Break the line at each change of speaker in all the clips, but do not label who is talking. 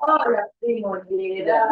Hola, primavera.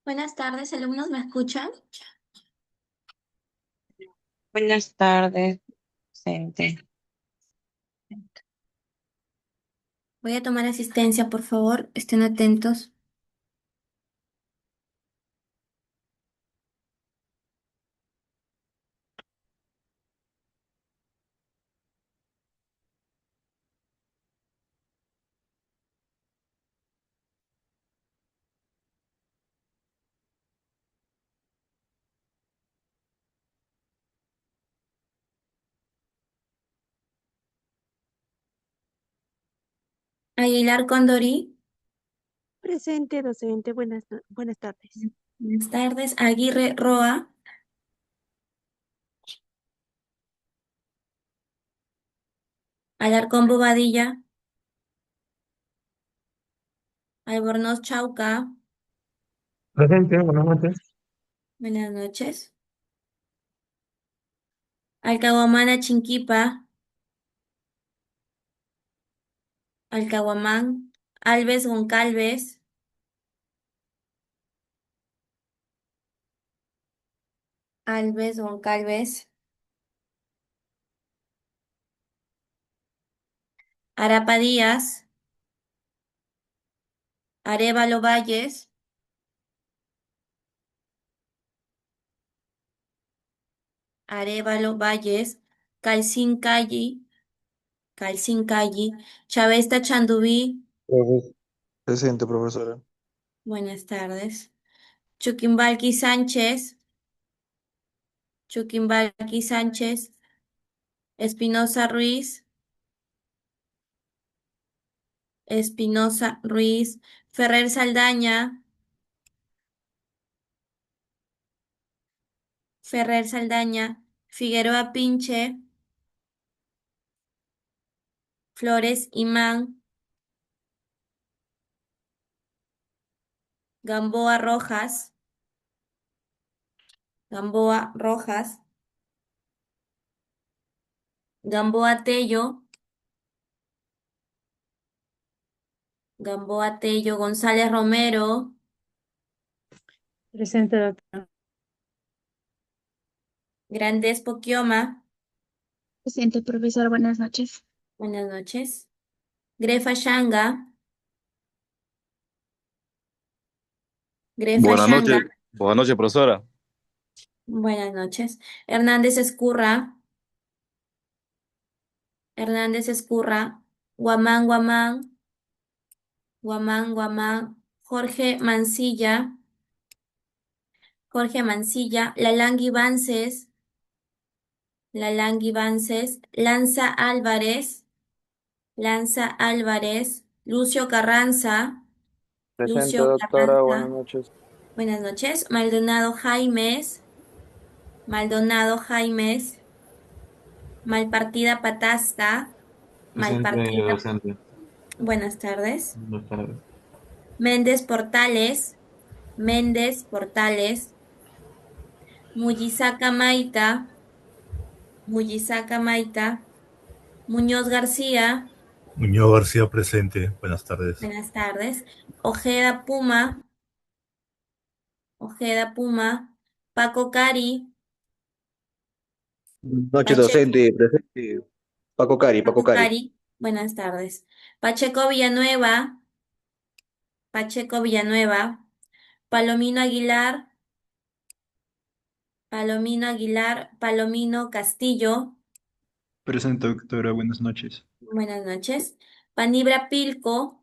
Buenas tardes, alumnos, ¿me escuchan?
Buenas tardes, docente.
Voy a tomar asistencia, por favor, estén atentos. Aguilar Condori,
Presente, docente. Buenas tardes.
buenas tardes. Aguirre Roa, Alarcón Bobadilla, Albornoz Chauca,
Presente, buenas noches.
buenas noches. Alcahuamana Chinquipa, Alcahuamán, Alves Goncalves, Alves Goncalves, Arapa Díaz, Arévalo Valles, Arévalo Valles, Calcín Calli, Calcín Calli, Chavesta Chandubí,
Presente, profesora.
buenas tardes. Chuquimbalqui Sánchez, Chuquimbalqui Sánchez, Espinosa Ruiz, Espinosa Ruiz, Ferrer Saldaña, Ferrer Saldaña, Figueroa Pinche, Flores Imán, Gamboa Rojas, Gamboa Rojas, Gamboa Tello, Gamboa Tello, González Romero,
Presente, doctora.
Grandes Poquioma,
Presente, profesor, buenas noches.
buenas noches. Grefa Shanga, Grefa Shanga,
Buenas noches, profesora.
buenas noches. Hernández Escurra, Hernández Escurra, Guamán Guamán, Guamán Guamán, Jorge Mancilla, Jorge Mancilla, Lalangui Vances, Lalangui Vances, Lanza Álvarez, Lanza Álvarez, Lucio Carranza,
Presente,
Lucio
doctora, buenas
Carranza,
noches.
buenas noches. Maldonado Jaimes, Maldonado Jaimes, Malpartida Patasta.
Presente,
Malpartida.
docente.
Buenas tardes.
Buenas tardes.
Méndez Portales. Méndez Portales. Mullizaca Maita. Mullizaca Maita. Muñoz García.
Muñoz García presente. Buenas tardes.
Buenas tardes. Ojeda Puma. Ojeda Puma. Paco Cari.
Noche
Pacheco,
docente, presente. Paco Cari, Paco
Paco
Cari.
Cari. Buenas tardes. Pacheco Villanueva. Pacheco Villanueva. Palomino Aguilar. Palomino Aguilar. Palomino Castillo.
Presente, doctora, buenas noches.
Buenas noches. Panibra Pilco.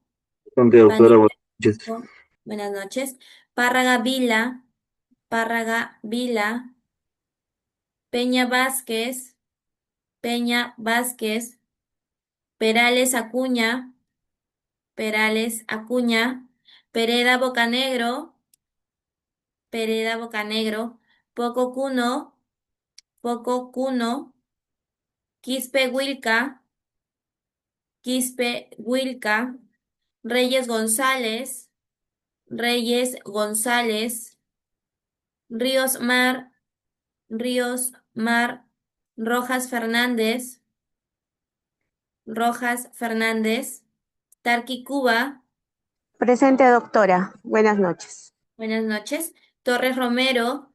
Presente, doctora,
Panibra
buenas noches.
Pilco. Buenas noches. Párraga Vila. Párraga Vila. Peña Vázquez. Peña Vázquez. Perales Acuña. Perales Acuña. Pereda Bocanegro. Pereda Bocanegro. Poco Cuno. Poco Cuno. Quispe Huilca. Quispe Huilca. Reyes González. Reyes González. Ríos Mar. Ríos Mar. Rojas Fernández. Rojas Fernández. Tarqui Cuba.
Presente, doctora. Buenas noches.
Buenas noches. Torres Romero.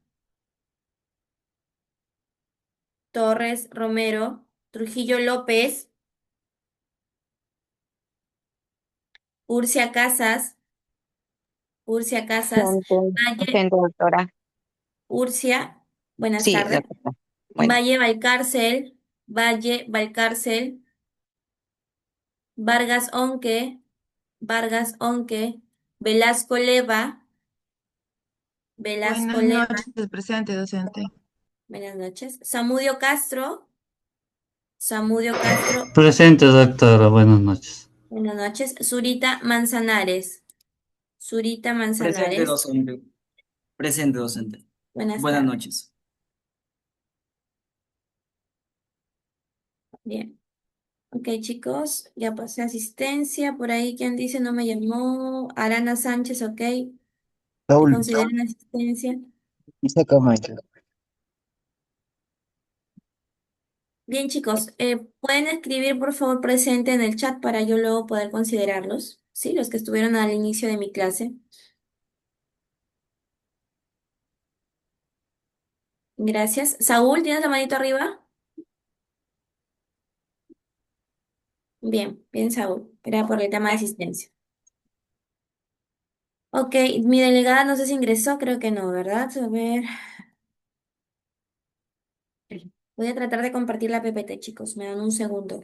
Torres Romero. Trujillo López. Urcia Casas. Urcia Casas.
Presente,
Valle.
presente, doctora.
Urcia. Buenas
Sí,
tardes.
doctora. Bueno,
Valle Valcárcel. Valle Valcárcel. Vargas Onque. Vargas Onque. Velasco Leva. Velasco
Buenas
Leva.
noches, presente, docente.
Buenas noches. Samudio Castro. Samudio Castro.
Presente, doctora. Buenas noches.
Buenas noches. Zurita Manzanares. Zurita
Presente,
Manzanares.
docente. Presente, docente.
Buenas
Buenas
tardes.
noches.
Bien. Ok, chicos, ya pasé asistencia. Por ahí, ¿quién dice no me llamó? Arana Sánchez, ok. Te
Raúl,
consideren asistencia.
Isaac Maite.
Bien, chicos, pueden escribir por favor presente en el chat para yo luego poder considerarlos, ¿sí? Los que estuvieron al inicio de mi clase. Gracias. Saúl, ¿tienes la manito arriba? Bien, bien, Saúl. Era por el tema de asistencia. Ok, mi delegada no sé si ingresó, creo que no, ¿verdad? A ver. Voy a tratar de compartir la PPT, chicos. Me dan un segundo.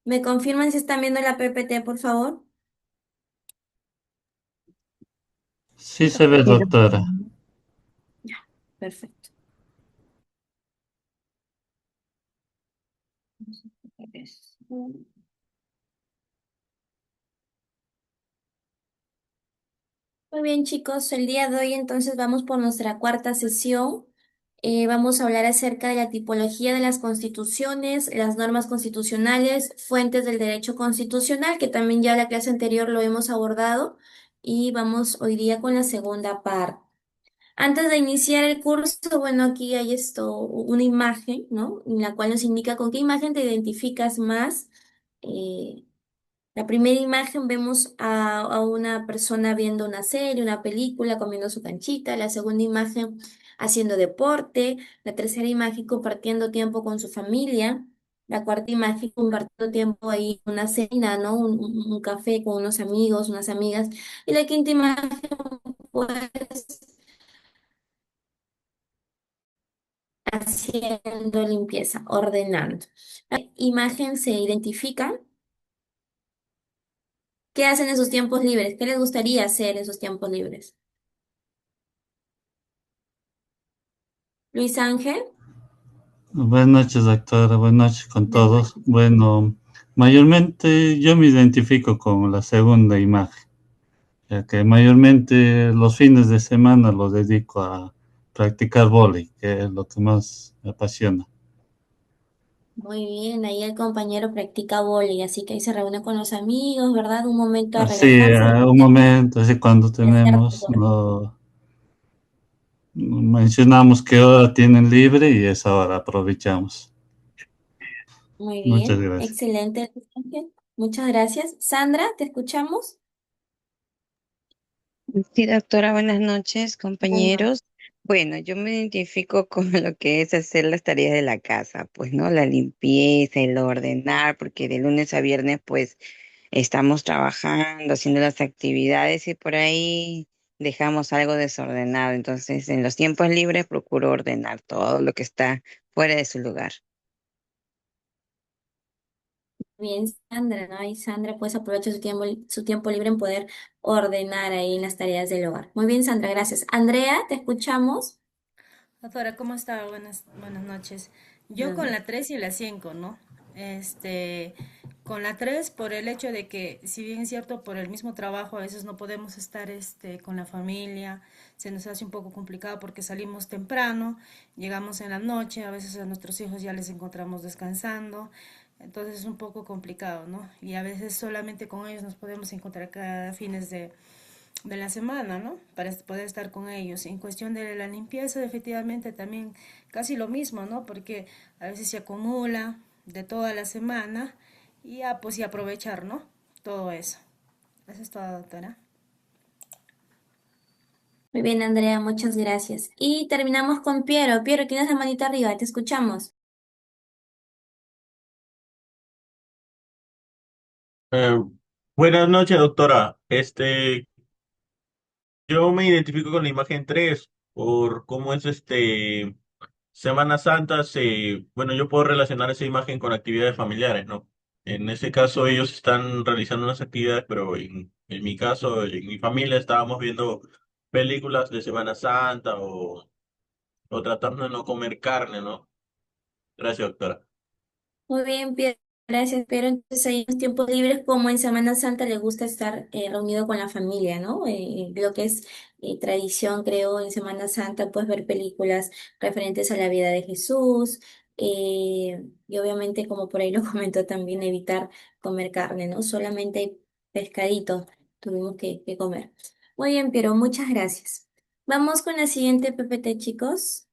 ¿Me confirman si están viendo la PPT, por favor?
Sí se ve,
sí,
doctora.
Perfecto. Muy bien, chicos, el día de hoy entonces vamos por nuestra cuarta sesión. Vamos a hablar acerca de la tipología de las constituciones, las normas constitucionales, fuentes del derecho constitucional, que también ya la clase anterior lo hemos abordado, y vamos hoy día con la segunda parte. Antes de iniciar el curso, bueno, aquí hay una imagen, ¿no? En la cual nos indica con qué imagen te identificas más. eh, La primera imagen vemos a una persona viendo una serie, una película, comiendo su canchita. La segunda imagen haciendo deporte. La tercera imagen compartiendo tiempo con su familia. La cuarta imagen compartiendo tiempo ahí, una cena, ¿no? Un café con unos amigos, unas amigas. Y la quinta imagen, pues, haciendo limpieza, ordenando. La imagen se identifica. ¿Qué hacen en sus tiempos libres? ¿Qué les gustaría hacer en sus tiempos libres? Luis Ángel.
Buenas noches, doctora. Buenas noches con
Buenas
todos.
noches.
Bueno, mayormente yo me identifico con la segunda imagen, ya que mayormente los fines de semana los dedico a practicar vóley, que es lo que más me apasiona.
Muy bien, ahí el compañero practica vóley, así que ahí se reúne con los amigos, ¿verdad? Un momento a
Así,
relajarse
un momento, así cuando
y hacer
tenemos,
deporte.
mencionamos qué hora tienen libre y esa hora aprovechamos.
Muy
Muchas
bien,
gracias.
excelente, Luis Ángel. Muchas gracias. Sandra, ¿te escuchamos?
Sí, doctora, buenas noches,
Bueno,
compañeros. Bueno, yo me identifico con lo que es hacer las tareas de la casa, pues, ¿no? La limpieza, el ordenar, porque de lunes a viernes, pues, estamos trabajando, haciendo las actividades y por ahí dejamos algo desordenado. Entonces, en los tiempos libres procuro ordenar todo lo que está fuera de su lugar.
bien, Sandra, ¿no? Ahí Sandra, pues aprovecha su tiempo libre en poder ordenar ahí en las tareas del hogar. Muy bien, Sandra, gracias. Andrea, ¿te escuchamos?
Doctora, ¿cómo está? Buenas noches. Yo con
No.
la 3 y la 5, ¿no? Con la 3 por el hecho de que, si bien es cierto, por el mismo trabajo a veces no podemos estar con la familia, se nos hace un poco complicado porque salimos temprano, llegamos en la noche, a veces a nuestros hijos ya les encontramos descansando, entonces es un poco complicado, ¿no? Y a veces solamente con ellos nos podemos encontrar cada fines de la semana, ¿no? Para poder estar con ellos. En cuestión de la limpieza, efectivamente también casi lo mismo, ¿no? Porque a veces se acumula de toda la semana y ya pues y aprovechar, ¿no? Todo eso. Eso es todo, doctora.
Muy bien, Andrea, muchas gracias. Y terminamos con Piero. Piero, tienes la manita arriba, te escuchamos.
Eh, Buenas noches, doctora. Yo me identifico con la imagen 3 por cómo es Semana Santa. Bueno, yo puedo relacionar esa imagen con actividades familiares, ¿no? En ese caso, ellos están realizando unas actividades, pero en mi caso, en mi familia, estábamos viendo películas de Semana Santa o tratando de no comer carne, ¿no? Gracias, doctora.
Muy bien, Piero, gracias. Pero entonces ahí en los tiempos libres, como en Semana Santa, le gusta estar reunido con la familia, ¿no? Lo que es tradición, creo, en Semana Santa, pues ver películas referentes a la vida de Jesús. Y obviamente, como por ahí lo comentó también, evitar comer carne, ¿no? Solamente pescadito tuvimos que comer. Muy bien, Piero, muchas gracias. Vamos con la siguiente PPT, chicos.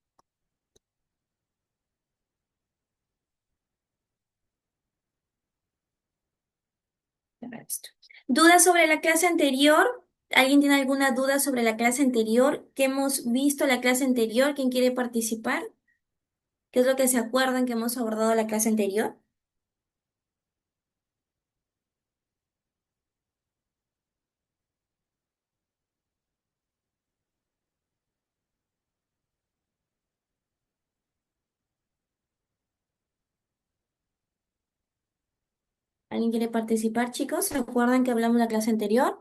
Cerrar esto. ¿Dudas sobre la clase anterior? ¿Alguien tiene alguna duda sobre la clase anterior? ¿Qué hemos visto la clase anterior? ¿Quién quiere participar? ¿Qué es lo que se acuerdan que hemos abordado la clase anterior? ¿Alguien quiere participar, chicos? ¿Se acuerdan que hablamos la clase anterior?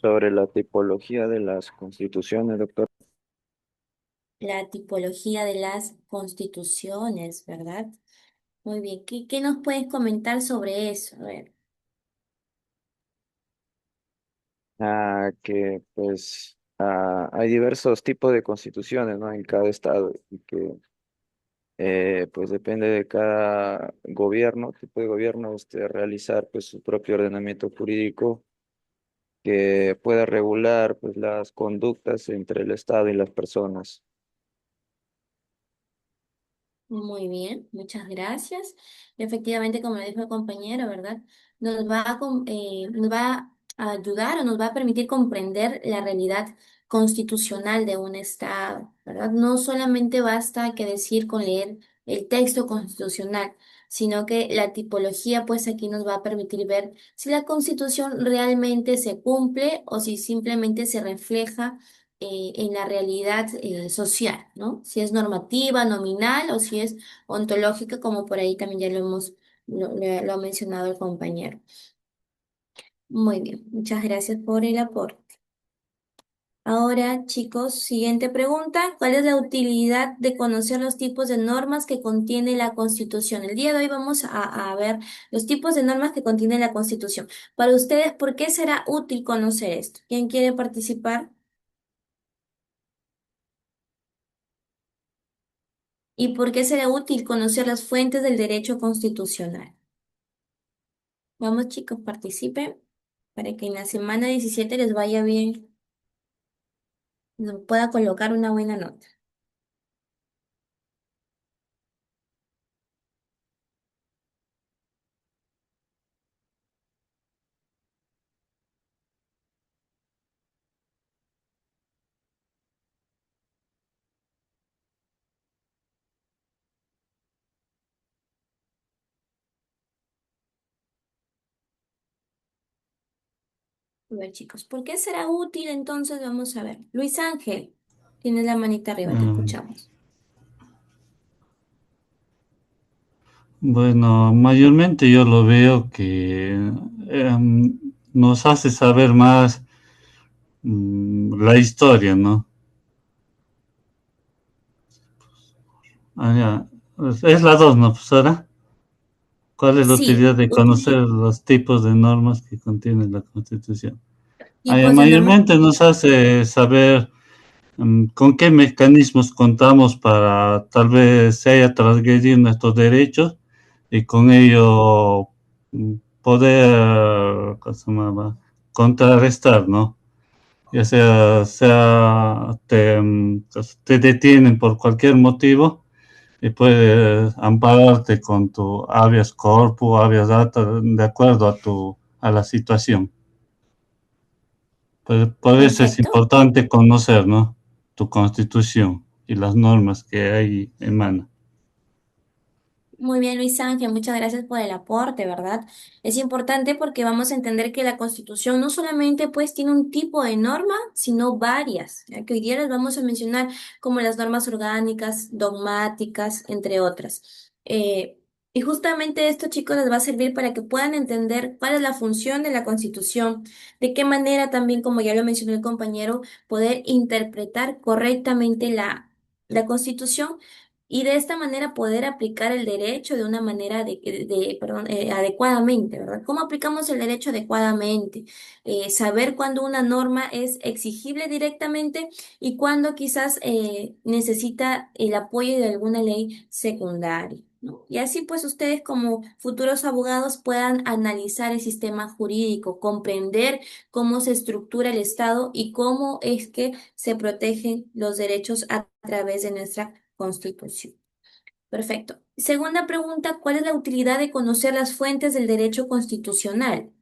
Sobre la tipología de las constituciones, doctor.
La tipología de las constituciones, ¿verdad? Muy bien. ¿Qué nos puedes comentar sobre eso? A ver.
Que pues hay diversos tipos de constituciones, ¿no? En cada estado y que pues depende de cada gobierno, tipo de gobierno, realizar pues su propio ordenamiento jurídico que pueda regular pues, las conductas entre el Estado y las personas.
Muy bien, muchas gracias. Efectivamente, como le dijo el compañero, ¿verdad? Nos va a ayudar o nos va a permitir comprender la realidad constitucional de un Estado, ¿verdad? No solamente basta que decir con leer el texto constitucional, sino que la tipología, pues aquí nos va a permitir ver si la Constitución realmente se cumple o si simplemente se refleja en la realidad social, ¿no? Si es normativa, nominal o si es ontológica, como por ahí también ya lo ha mencionado el compañero. Muy bien, muchas gracias por el aporte. Ahora, chicos, siguiente pregunta. ¿Cuál es la utilidad de conocer los tipos de normas que contiene la Constitución? El día de hoy vamos a ver los tipos de normas que contiene la Constitución. Para ustedes, ¿por qué será útil conocer esto? ¿Quién quiere participar? ¿Y por qué será útil conocer las fuentes del derecho constitucional? Vamos, chicos, participen para que en la semana 17 les vaya bien, nos pueda colocar una buena nota. A ver, chicos, ¿por qué será útil entonces? Vamos a ver. Luis Ángel, tienes la manita arriba, te
Mm,
escuchamos.
Bueno, mayormente yo lo veo que nos hace saber más la historia, ¿no? Ah, ya. Es la dos, ¿no, profesora? ¿Cuál es la
Sí,
utilidad de conocer los tipos de normas que contiene la Constitución?
tipos de normas.
Mayormente nos hace saber con qué mecanismos contamos para tal vez se haya transgredido nuestros derechos y con ello mm, poder, ¿cómo se llamaba? Contrarrestar, ¿no? Ya sea te detienen por cualquier motivo y puedes ampararte con tu habeas corpus, habeas data, de acuerdo a la situación. Por eso es
Perfecto.
importante conocer, ¿no? Tu constitución y las normas que ahí emanan.
Muy bien, Luis Ángel, muchas gracias por el aporte, ¿verdad? Es importante porque vamos a entender que la Constitución no solamente pues tiene un tipo de norma, sino varias, ya que hoy día las vamos a mencionar como las normas orgánicas, dogmáticas, entre otras. Y justamente esto, chicos, les va a servir para que puedan entender cuál es la función de la Constitución, de qué manera también, como ya lo mencionó el compañero, poder interpretar correctamente la Constitución y de esta manera poder aplicar el derecho de una manera perdón, adecuadamente, ¿verdad? ¿Cómo aplicamos el derecho adecuadamente? Saber cuándo una norma es exigible directamente y cuándo quizás necesita el apoyo de alguna ley secundaria, ¿no? Y así pues ustedes como futuros abogados puedan analizar el sistema jurídico, comprender cómo se estructura el Estado y cómo es que se protegen los derechos a través de nuestra Constitución. Perfecto. Segunda pregunta, ¿cuál es la utilidad de conocer las fuentes del derecho constitucional?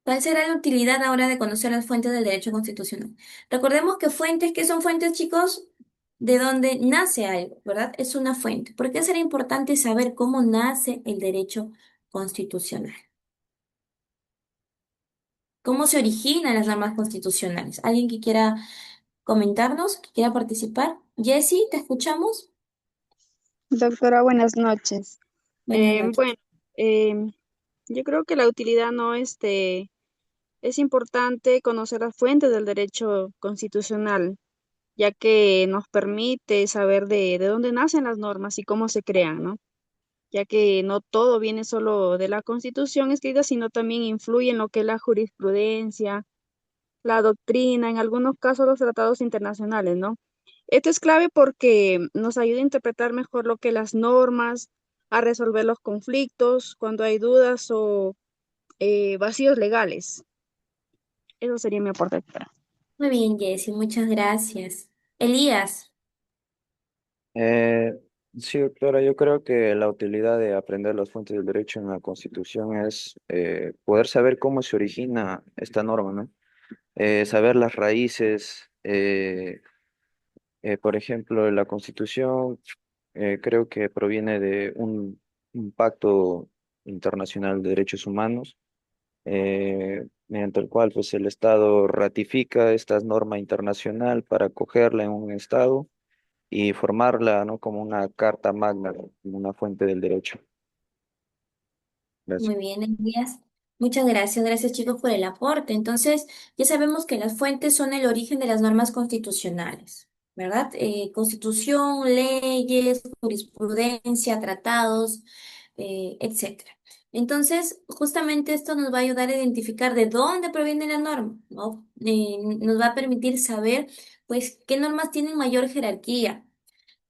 ¿Cuál será la utilidad ahora de conocer las fuentes del derecho constitucional? Recordemos que fuentes, ¿qué son fuentes, chicos? De dónde nace algo, ¿verdad? Es una fuente. ¿Por qué será importante saber cómo nace el derecho constitucional? ¿Cómo se originan las normas constitucionales? ¿Alguien que quiera comentarnos, que quiera participar? Jessy, ¿te escuchamos?
Doctora, buenas noches.
Buenas noches.
Bueno, em, yo creo que la utilidad no es importante conocer las fuentes del derecho constitucional, ya que nos permite saber de dónde nacen las normas y cómo se crean, ¿no? Ya que no todo viene solo de la Constitución escrita, sino también influye en lo que es la jurisprudencia, la doctrina, en algunos casos los tratados internacionales, ¿no? Esto es clave porque nos ayuda a interpretar mejor lo que las normas, a resolver los conflictos cuando hay dudas vacíos legales. Eso sería mi aporte, doctora.
Muy bien, Jessy, muchas gracias. Elías,
Eh, sí, doctora, yo creo que la utilidad de aprender las fuentes del derecho en la Constitución es poder saber cómo se origina esta norma, ¿no? Saber las raíces. Por ejemplo, la Constitución creo que proviene de un pacto internacional de derechos humanos, mediante el cual pues, el Estado ratifica esta norma internacional para acogerla en un Estado y formarla, ¿no? como una carta magna, como una fuente del derecho. Gracias.
muy bien, Elías. Muchas gracias, gracias chicos por el aporte. Entonces, ya sabemos que las fuentes son el origen de las normas constitucionales, ¿verdad? Constitución, leyes, jurisprudencia, tratados, etcétera. Entonces, justamente esto nos va a ayudar a identificar de dónde proviene la norma, ¿no? Nos va a permitir saber, pues, qué normas tienen mayor jerarquía.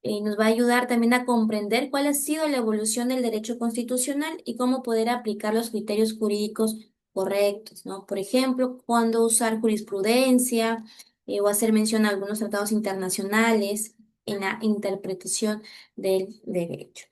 Nos va a ayudar también a comprender cuál ha sido la evolución del derecho constitucional y cómo poder aplicar los criterios jurídicos correctos, ¿no? Por ejemplo, cuándo usar jurisprudencia, o hacer mención a algunos tratados internacionales en la interpretación del derecho.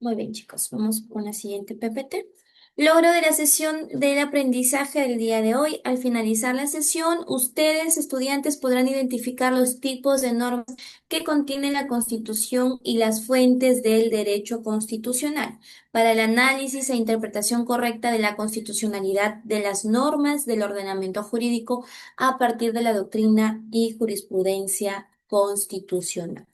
Muy bien, chicos, vamos con la siguiente PPT. Logro de la sesión del aprendizaje del día de hoy. Al finalizar la sesión, ustedes, estudiantes, podrán identificar los tipos de normas que contiene la Constitución y las fuentes del derecho constitucional para el análisis e interpretación correcta de la constitucionalidad de las normas del ordenamiento jurídico a partir de la doctrina y jurisprudencia constitucional.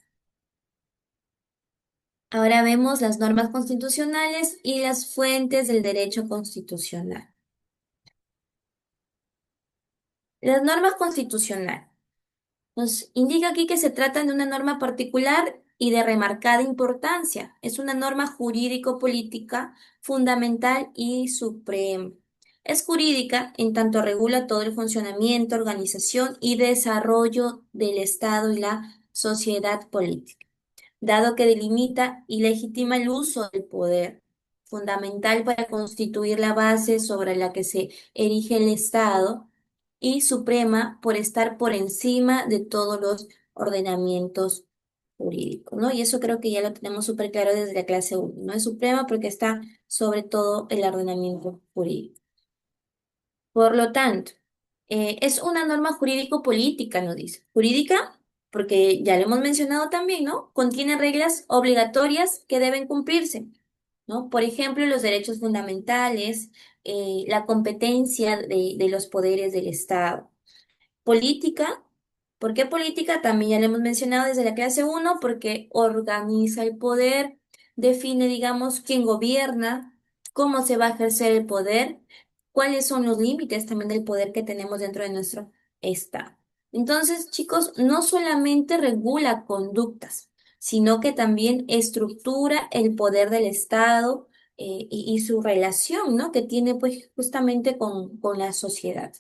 Ahora vemos las normas constitucionales y las fuentes del derecho constitucional. Las normas constitucionales nos indica aquí que se trata de una norma particular y de remarcada importancia. Es una norma jurídico-política fundamental y suprema. Es jurídica en tanto regula todo el funcionamiento, organización y desarrollo del Estado y la sociedad política, dado que delimita y legitima el uso del poder, fundamental para constituir la base sobre la que se erige el Estado, y suprema por estar por encima de todos los ordenamientos jurídicos, ¿no? Y eso creo que ya lo tenemos súper claro desde la clase 1, ¿no? Es suprema porque está sobre todo el ordenamiento jurídico. Por lo tanto, es una norma jurídico-política, nos dice. Jurídica, porque ya lo hemos mencionado también, ¿no? Contiene reglas obligatorias que deben cumplirse, ¿no? Por ejemplo, los derechos fundamentales, la competencia de los poderes del Estado. Política, ¿por qué política? También ya lo hemos mencionado desde la clase 1, porque organiza el poder, define, digamos, quién gobierna, cómo se va a ejercer el poder, cuáles son los límites también del poder que tenemos dentro de nuestro Estado. Entonces, chicos, no solamente regula conductas, sino que también estructura el poder del Estado, y su relación, ¿no? Que tiene pues justamente con la sociedad.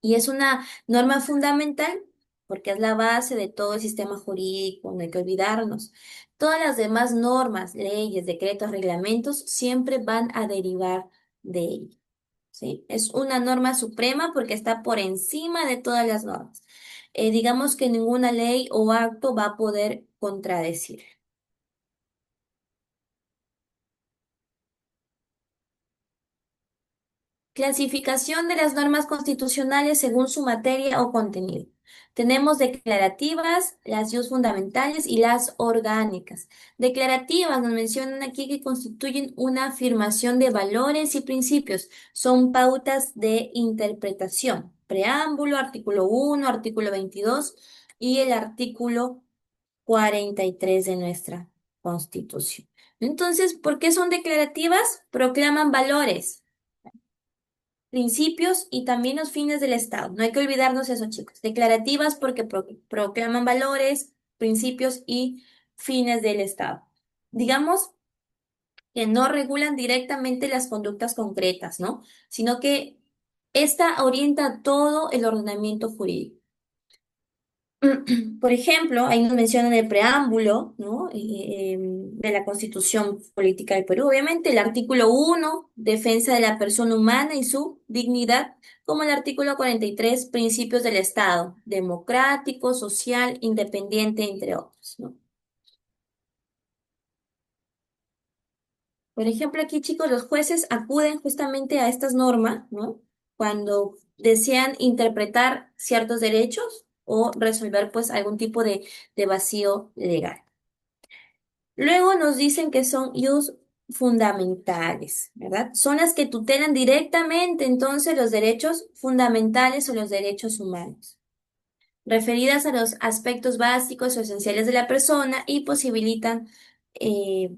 Y es una norma fundamental porque es la base de todo el sistema jurídico, no hay que olvidarnos. Todas las demás normas, leyes, decretos, reglamentos siempre van a derivar de ella, ¿sí? Es una norma suprema porque está por encima de todas las normas. Digamos que ninguna ley o acto va a poder contradecir. Clasificación de las normas constitucionales según su materia o contenido. Tenemos declarativas, las fundamentales y las orgánicas. Declarativas nos mencionan aquí que constituyen una afirmación de valores y principios. Son pautas de interpretación. Preámbulo, artículo 1, artículo 22 y el artículo 43 de nuestra Constitución. Entonces, ¿por qué son declarativas? Proclaman valores, principios y también los fines del Estado. No hay que olvidarnos eso, chicos. Declarativas porque proclaman valores, principios y fines del Estado. Digamos que no regulan directamente las conductas concretas, ¿no? Sino que esta orienta todo el ordenamiento jurídico. Por ejemplo, ahí nos mencionan el preámbulo, ¿no? De la Constitución Política del Perú. Obviamente, el artículo 1, defensa de la persona humana y su dignidad, como el artículo 43, principios del Estado, democrático, social, independiente, entre otros, ¿no? Por ejemplo, aquí, chicos, los jueces acuden justamente a estas normas, ¿no? Cuando desean interpretar ciertos derechos o resolver, pues, algún tipo de vacío legal. Luego nos dicen que son ius fundamentales, ¿verdad? Son las que tutelan directamente entonces los derechos fundamentales o los derechos humanos, referidas a los aspectos básicos o esenciales de la persona y posibilitan eh,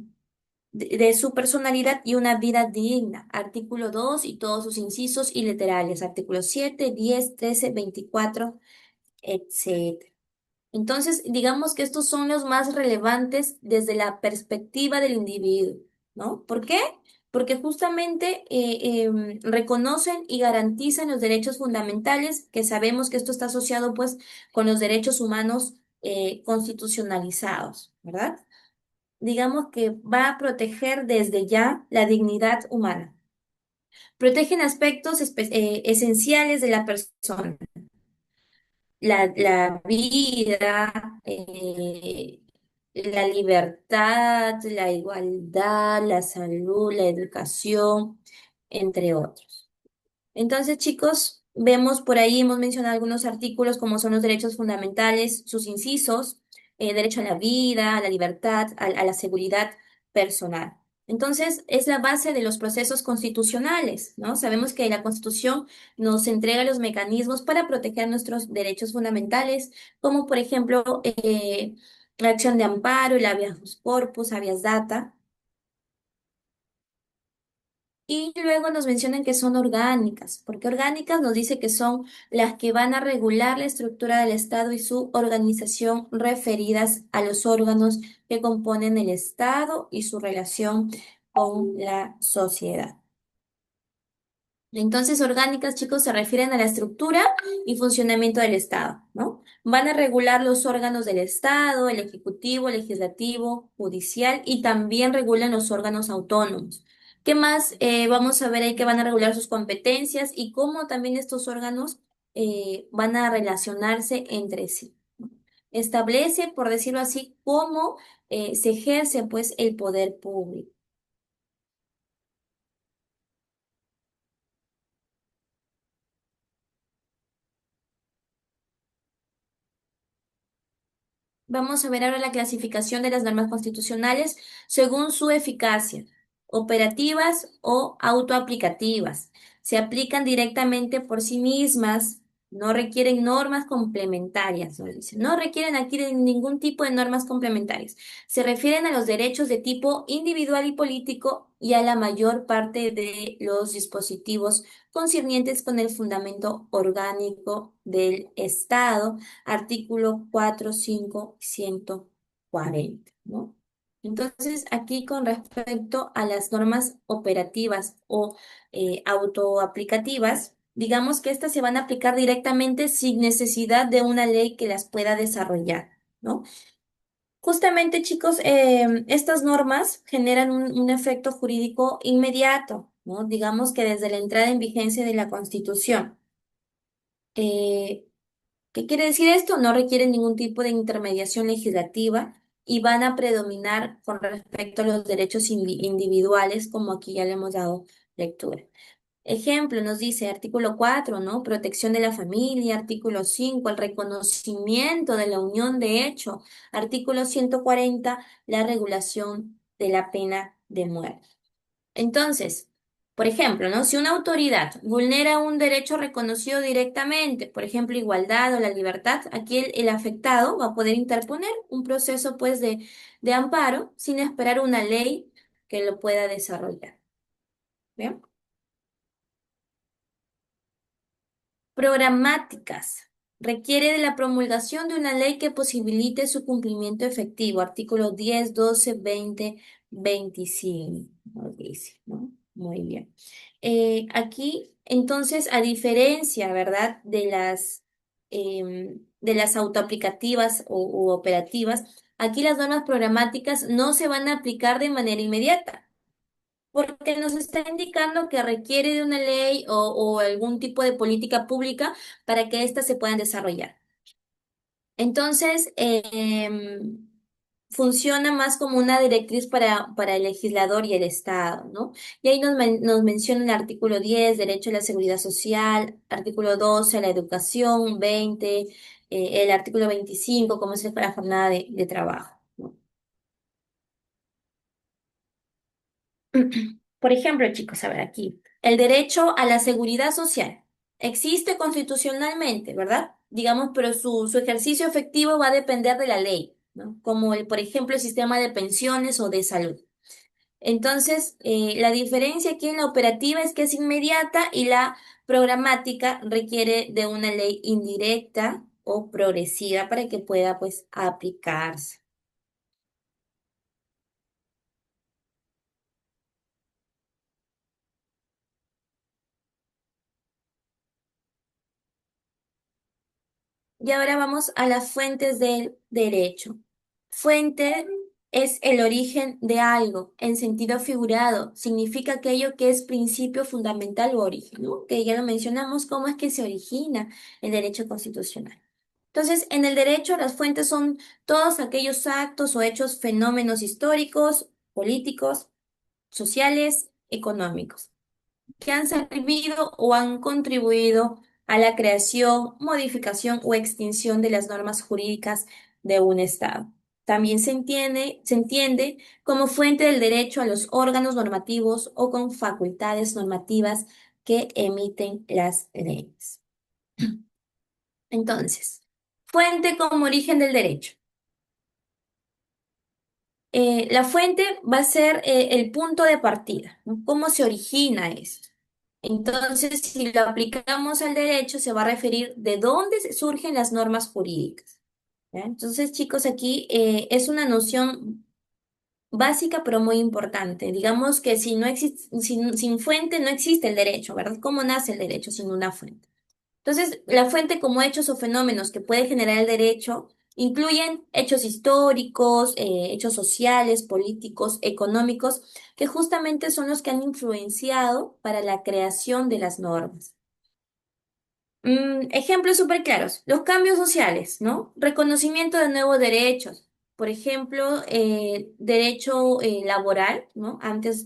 de su personalidad y una vida digna. Artículo 2 y todos sus incisos y literales. Artículos 7, 10, 13, 24, etc. Entonces, digamos que estos son los más relevantes desde la perspectiva del individuo, ¿no? ¿Por qué? Porque justamente reconocen y garantizan los derechos fundamentales, que sabemos que esto está asociado pues con los derechos humanos constitucionalizados, ¿verdad? Digamos que va a proteger desde ya la dignidad humana. Protegen aspectos esenciales de la persona, la vida, la libertad, la igualdad, la salud, la educación, entre otros. Entonces, chicos, vemos por ahí, hemos mencionado algunos artículos como son los derechos fundamentales, sus incisos, derecho a la vida, a la libertad, a la seguridad personal. Entonces, es la base de los procesos constitucionales, ¿no? Sabemos que la Constitución nos entrega los mecanismos para proteger nuestros derechos fundamentales, como por ejemplo, la acción de amparo, el habeas corpus, habeas data. Y luego nos mencionan que son orgánicas, porque orgánicas nos dice que son las que van a regular la estructura del Estado y su organización referidas a los órganos que componen el Estado y su relación con la sociedad. Entonces, orgánicas, chicos, se refieren a la estructura y funcionamiento del Estado, ¿no? Van a regular los órganos del Estado, el ejecutivo, el legislativo, judicial y también regulan los órganos autónomos. ¿Qué más? Vamos a ver ahí que van a regular sus competencias y cómo también estos órganos van a relacionarse entre sí. Establece, por decirlo así, cómo se ejerce, pues, el poder público. Vamos a ver ahora la clasificación de las normas constitucionales según su eficacia, operativas o autoaplicativas. Se aplican directamente por sí mismas, no requieren normas complementarias, nos dice. No requieren aquí de ningún tipo de normas complementarias. Se refieren a los derechos de tipo individual y político y a la mayor parte de los dispositivos concernientes con el fundamento orgánico del Estado, artículo 4, 5, 140, ¿no? Entonces, aquí con respecto a las normas operativas o autoaplicativas, digamos que estas se van a aplicar directamente sin necesidad de una ley que las pueda desarrollar, ¿no? Justamente, chicos, estas normas generan un efecto jurídico inmediato, ¿no? Digamos que desde la entrada en vigencia de la Constitución. Eh, ¿Qué quiere decir esto? No requieren ningún tipo de intermediación legislativa y van a predominar con respecto a los derechos individuales, como aquí ya le hemos dado lectura. Ejemplo, nos dice artículo 4, ¿no? Protección de la familia, artículo 5, el reconocimiento de la unión de hecho, artículo 140, la regulación de la pena de muerte. Entonces, por ejemplo, ¿no? Si una autoridad vulnera un derecho reconocido directamente, por ejemplo, igualdad o la libertad, aquí el afectado va a poder interponer un proceso, pues, de amparo sin esperar una ley que lo pueda desarrollar. ¿Bien? Programáticas. Requiere de la promulgación de una ley que posibilite su cumplimiento efectivo. Artículos 10, 12, 20, 25. Nos dice, ¿no? Muy bien. Aquí, entonces, a diferencia, ¿verdad? De las de las autoaplicativas u operativas, aquí las normas programáticas no se van a aplicar de manera inmediata, porque nos está indicando que requiere de una ley o algún tipo de política pública para que éstas se puedan desarrollar. Entonces, funciona más como una directriz para el legislador y el Estado, ¿no? Y ahí nos menciona el artículo 10, derecho a la seguridad social, artículo 12, a la educación, 20, el artículo 25, cómo es para la jornada de trabajo, ¿no? Por ejemplo, chicos, a ver aquí, el derecho a la seguridad social existe constitucionalmente, ¿verdad? Digamos, pero su ejercicio efectivo va a depender de la ley, ¿no? Como por ejemplo, el sistema de pensiones o de salud. Entonces, la diferencia aquí en la operativa es que es inmediata y la programática requiere de una ley indirecta o progresiva para que pueda, pues, aplicarse. Y ahora vamos a las fuentes del derecho. Fuente es el origen de algo en sentido figurado. Significa aquello que es principio fundamental o origen, ¿no? Que ya lo mencionamos, cómo es que se origina el derecho constitucional. Entonces, en el derecho, las fuentes son todos aquellos actos o hechos, fenómenos históricos, políticos, sociales, económicos que han servido o han contribuido a la creación, modificación o extinción de las normas jurídicas de un Estado. También se entiende como fuente del derecho a los órganos normativos o con facultades normativas que emiten las leyes. Entonces, fuente como origen del derecho. La fuente va a ser el punto de partida, ¿no? ¿Cómo se origina esto? Entonces, si lo aplicamos al derecho, se va a referir de dónde surgen las normas jurídicas. ¿Ya? Entonces, chicos, aquí es una noción básica, pero muy importante. Digamos que si no existe, sin fuente no existe el derecho, ¿verdad? ¿Cómo nace el derecho sin una fuente? Entonces, la fuente como hechos o fenómenos que puede generar el derecho incluyen hechos históricos, hechos sociales, políticos, económicos, que justamente son los que han influenciado para la creación de las normas. Ejemplos súper claros, los cambios sociales, ¿no? Reconocimiento de nuevos derechos. Por ejemplo, derecho laboral, ¿no? Antes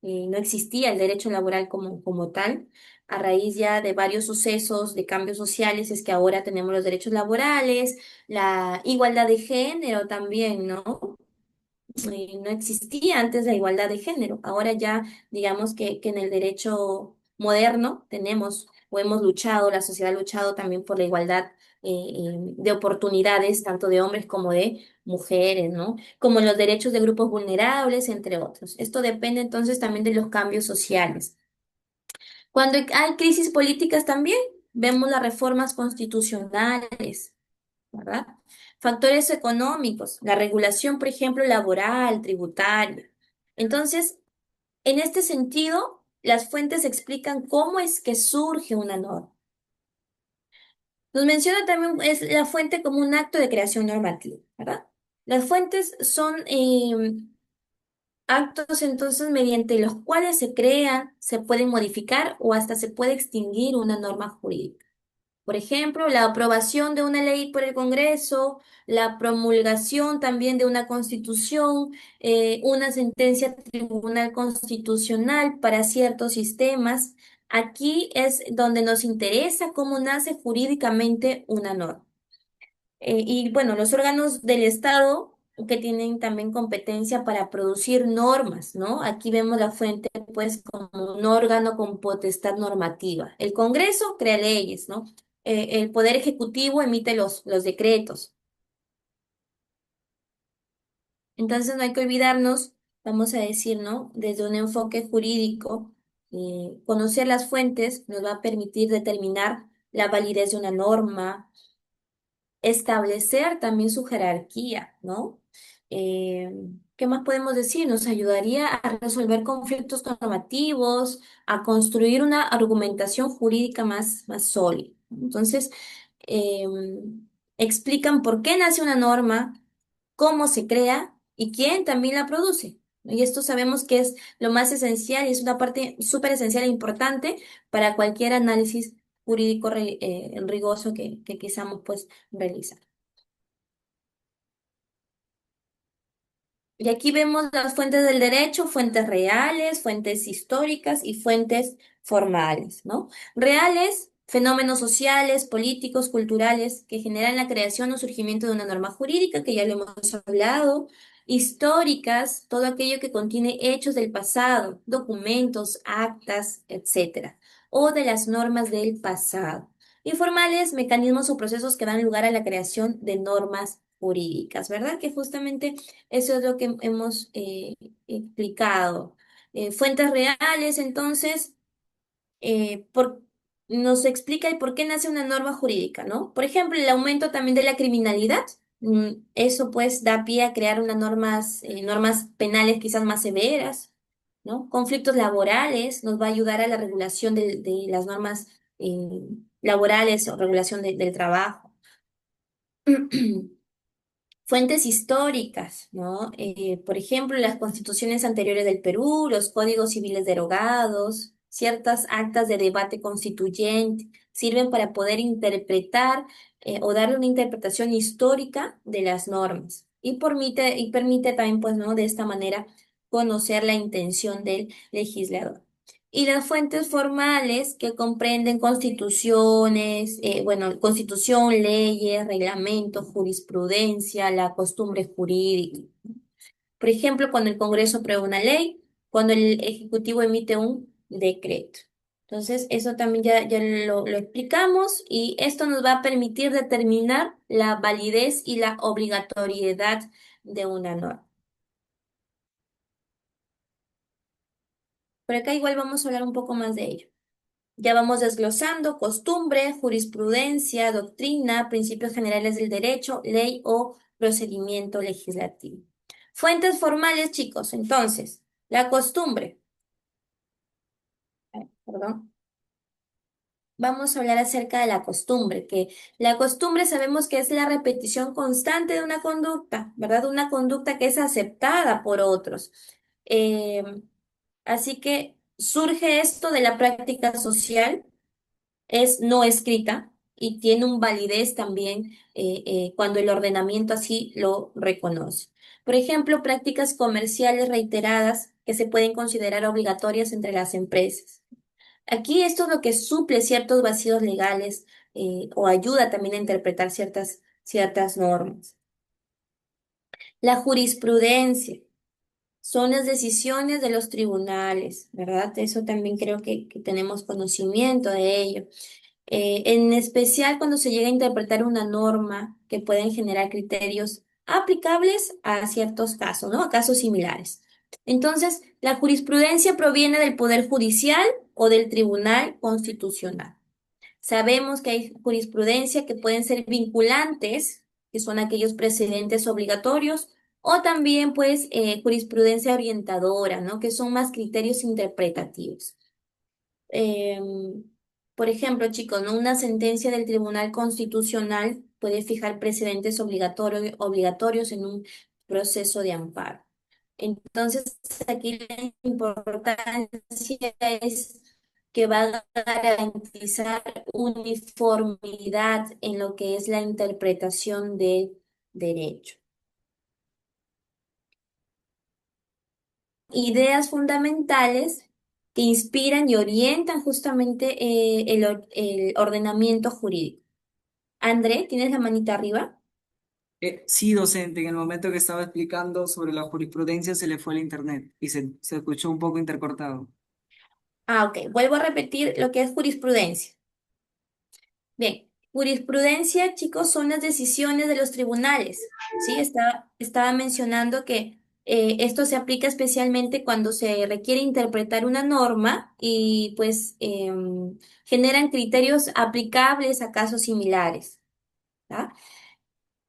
no existía el derecho laboral como tal. A raíz ya de varios sucesos de cambios sociales es que ahora tenemos los derechos laborales, la igualdad de género también, ¿no? No existía antes la igualdad de género. Ahora ya digamos que en el derecho moderno tenemos o hemos luchado, la sociedad ha luchado también por la igualdad de oportunidades, tanto de hombres como de mujeres, ¿no? Como los derechos de grupos vulnerables, entre otros. Esto depende entonces también de los cambios sociales. Cuando hay crisis políticas también, vemos las reformas constitucionales, ¿verdad? Factores económicos, la regulación, por ejemplo, laboral, tributaria. Entonces, en este sentido, las fuentes explican cómo es que surge una norma. Nos menciona también es la fuente como un acto de creación normativa, ¿verdad? Las fuentes son actos entonces mediante los cuales se crean, se pueden modificar o hasta se puede extinguir una norma jurídica. Por ejemplo, la aprobación de una ley por el Congreso, la promulgación también de una constitución, una sentencia del Tribunal Constitucional para ciertos sistemas. Aquí es donde nos interesa cómo nace jurídicamente una norma. Y bueno, los órganos del Estado que tienen también competencia para producir normas, ¿no? Aquí vemos la fuente, pues, como un órgano con potestad normativa. El Congreso crea leyes, ¿no? El Poder Ejecutivo emite los decretos. Entonces, no hay que olvidarnos, vamos a decir, ¿no? Desde un enfoque jurídico, conocer las fuentes nos va a permitir determinar la validez de una norma, establecer también su jerarquía, ¿no? Eh, ¿Qué más podemos decir? Nos ayudaría a resolver conflictos normativos, a construir una argumentación jurídica más sólida. Entonces, explican por qué nace una norma, cómo se crea y quién también la produce. Y esto sabemos que es lo más esencial y es una parte súper esencial e importante para cualquier análisis jurídico riguroso que quisamos pues realizar. Y aquí vemos las fuentes del derecho, fuentes reales, fuentes históricas y fuentes formales, ¿no? Reales, fenómenos sociales, políticos, culturales que generan la creación o surgimiento de una norma jurídica, que ya lo hemos hablado. Históricas, todo aquello que contiene hechos del pasado, documentos, actas, etcétera, o de las normas del pasado. Informales, mecanismos o procesos que dan lugar a la creación de normas jurídicas, ¿verdad? Que justamente eso es lo que hemos explicado. Fuentes reales, entonces, nos explica el por qué nace una norma jurídica, ¿no? Por ejemplo, el aumento también de la criminalidad. Eso pues da pie a crear unas normas penales quizás más severas, ¿no? Conflictos laborales nos va a ayudar a la regulación de las normas laborales o regulación del trabajo. Fuentes históricas, ¿no? Por ejemplo, las constituciones anteriores del Perú, los códigos civiles derogados, ciertas actas de debate constituyente, sirven para poder interpretar o darle una interpretación histórica de las normas. Y permite también, pues, ¿no? De esta manera, conocer la intención del legislador. Y las fuentes formales que comprenden constituciones, bueno, constitución, leyes, reglamentos, jurisprudencia, la costumbre jurídica. Por ejemplo, cuando el Congreso aprueba una ley, cuando el Ejecutivo emite un decreto. Entonces, eso también ya lo explicamos y esto nos va a permitir determinar la validez y la obligatoriedad de una norma. Por acá igual vamos a hablar un poco más de ello. Ya vamos desglosando costumbre, jurisprudencia, doctrina, principios generales del derecho, ley o procedimiento legislativo. Fuentes formales, chicos. Entonces, la costumbre. Perdón. Vamos a hablar acerca de la costumbre, que la costumbre sabemos que es la repetición constante de una conducta, ¿verdad? Una conducta que es aceptada por otros. Eh, Así que surge esto de la práctica social, es no escrita y tiene un validez también cuando el ordenamiento así lo reconoce. Por ejemplo, prácticas comerciales reiteradas que se pueden considerar obligatorias entre las empresas. Aquí esto es lo que suple ciertos vacíos legales o ayuda también a interpretar ciertas normas. La jurisprudencia son las decisiones de los tribunales, ¿verdad? Eso también creo que tenemos conocimiento de ello. En especial cuando se llega a interpretar una norma que pueden generar criterios aplicables a ciertos casos, ¿no? A casos similares. Entonces, la jurisprudencia proviene del Poder Judicial o del Tribunal Constitucional. Sabemos que hay jurisprudencia que pueden ser vinculantes, que son aquellos precedentes obligatorios, o también, pues, jurisprudencia orientadora, ¿no? Que son más criterios interpretativos. Em, por ejemplo, chicos, ¿no? Una sentencia del Tribunal Constitucional puede fijar precedentes obligatorios en un proceso de amparo. Entonces, aquí la importancia es que va a garantizar uniformidad en lo que es la interpretación del derecho. Ideas fundamentales que inspiran y orientan justamente el ordenamiento jurídico. André, ¿tienes la manita arriba?
Sí, docente, en el momento que estaba explicando sobre la jurisprudencia se le fue el internet y se escuchó un poco intercortado.
Ah, ok. Vuelvo a repetir lo que es jurisprudencia. Bien, jurisprudencia, chicos, son las decisiones de los tribunales. Sí, estaba mencionando que esto se aplica especialmente cuando se requiere interpretar una norma y pues generan criterios aplicables a casos similares. ¿Tá?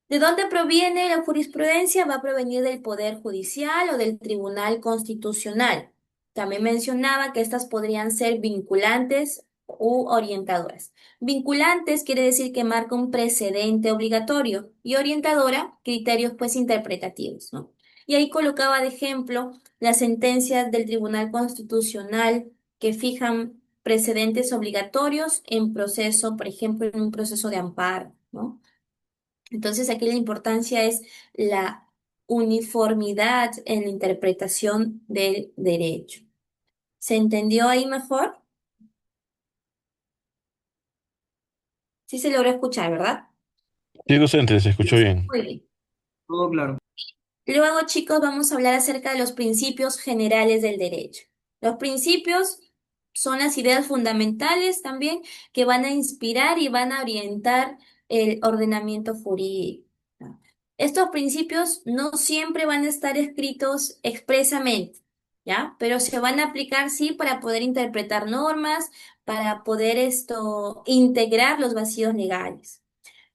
¿De dónde proviene la jurisprudencia? Va a provenir del Poder Judicial o del Tribunal Constitucional. También mencionaba que estas podrían ser vinculantes u orientadoras. Vinculantes quiere decir que marca un precedente obligatorio y orientadora, criterios pues interpretativos, ¿no? Y ahí colocaba de ejemplo las sentencias del Tribunal Constitucional que fijan precedentes obligatorios en proceso, por ejemplo, en un proceso de amparo, ¿no? Entonces aquí la importancia es la uniformidad en la interpretación del derecho. ¿Se entendió ahí mejor? Sí se logró escuchar, ¿verdad?
Sí, docente, se escuchó bien.
Muy bien.
Todo claro.
Luego, chicos, vamos a hablar acerca de los principios generales del derecho. Los principios son las ideas fundamentales también que van a inspirar y van a orientar el ordenamiento jurídico, ¿no? Estos principios no siempre van a estar escritos expresamente, ¿ya? Pero se van a aplicar, sí, para poder interpretar normas, para poder integrar los vacíos legales.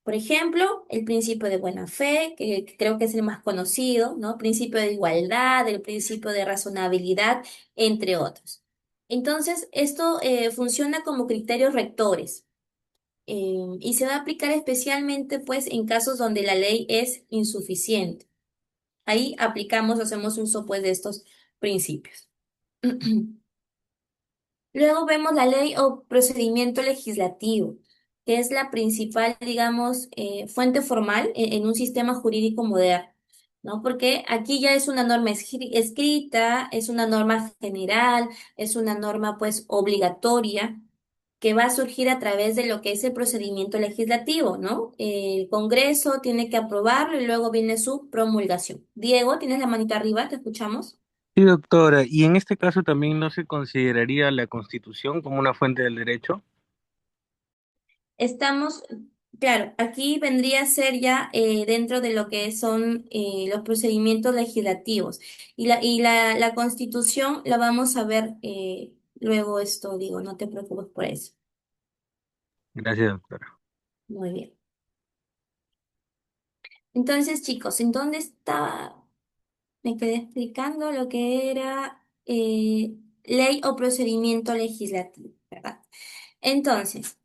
Por ejemplo, el principio de buena fe, que creo que es el más conocido, ¿no? Principio de igualdad, el principio de razonabilidad, entre otros. Entonces, esto funciona como criterios rectores y se va a aplicar especialmente, pues, en casos donde la ley es insuficiente. Ahí aplicamos, hacemos uso, pues, de estos principios. Luego vemos la ley o procedimiento legislativo, que es la principal, digamos, fuente formal en un sistema jurídico moderno, ¿no? Porque aquí ya es una norma escrita, es una norma general, es una norma, pues, obligatoria, que va a surgir a través de lo que es el procedimiento legislativo, ¿no? El Congreso tiene que aprobarlo y luego viene su promulgación. Diego, ¿tienes la manita arriba? ¿Te escuchamos?
Sí, doctora, ¿y en este caso también no se consideraría la Constitución como una fuente del derecho?
Estamos, claro, aquí vendría a ser ya dentro de lo que son los procedimientos legislativos. La Constitución la vamos a ver luego esto, digo, no te preocupes por eso.
Gracias, doctora.
Muy bien. Entonces, chicos, ¿en dónde estaba? Me quedé explicando lo que era ley o procedimiento legislativo, ¿verdad? Entonces,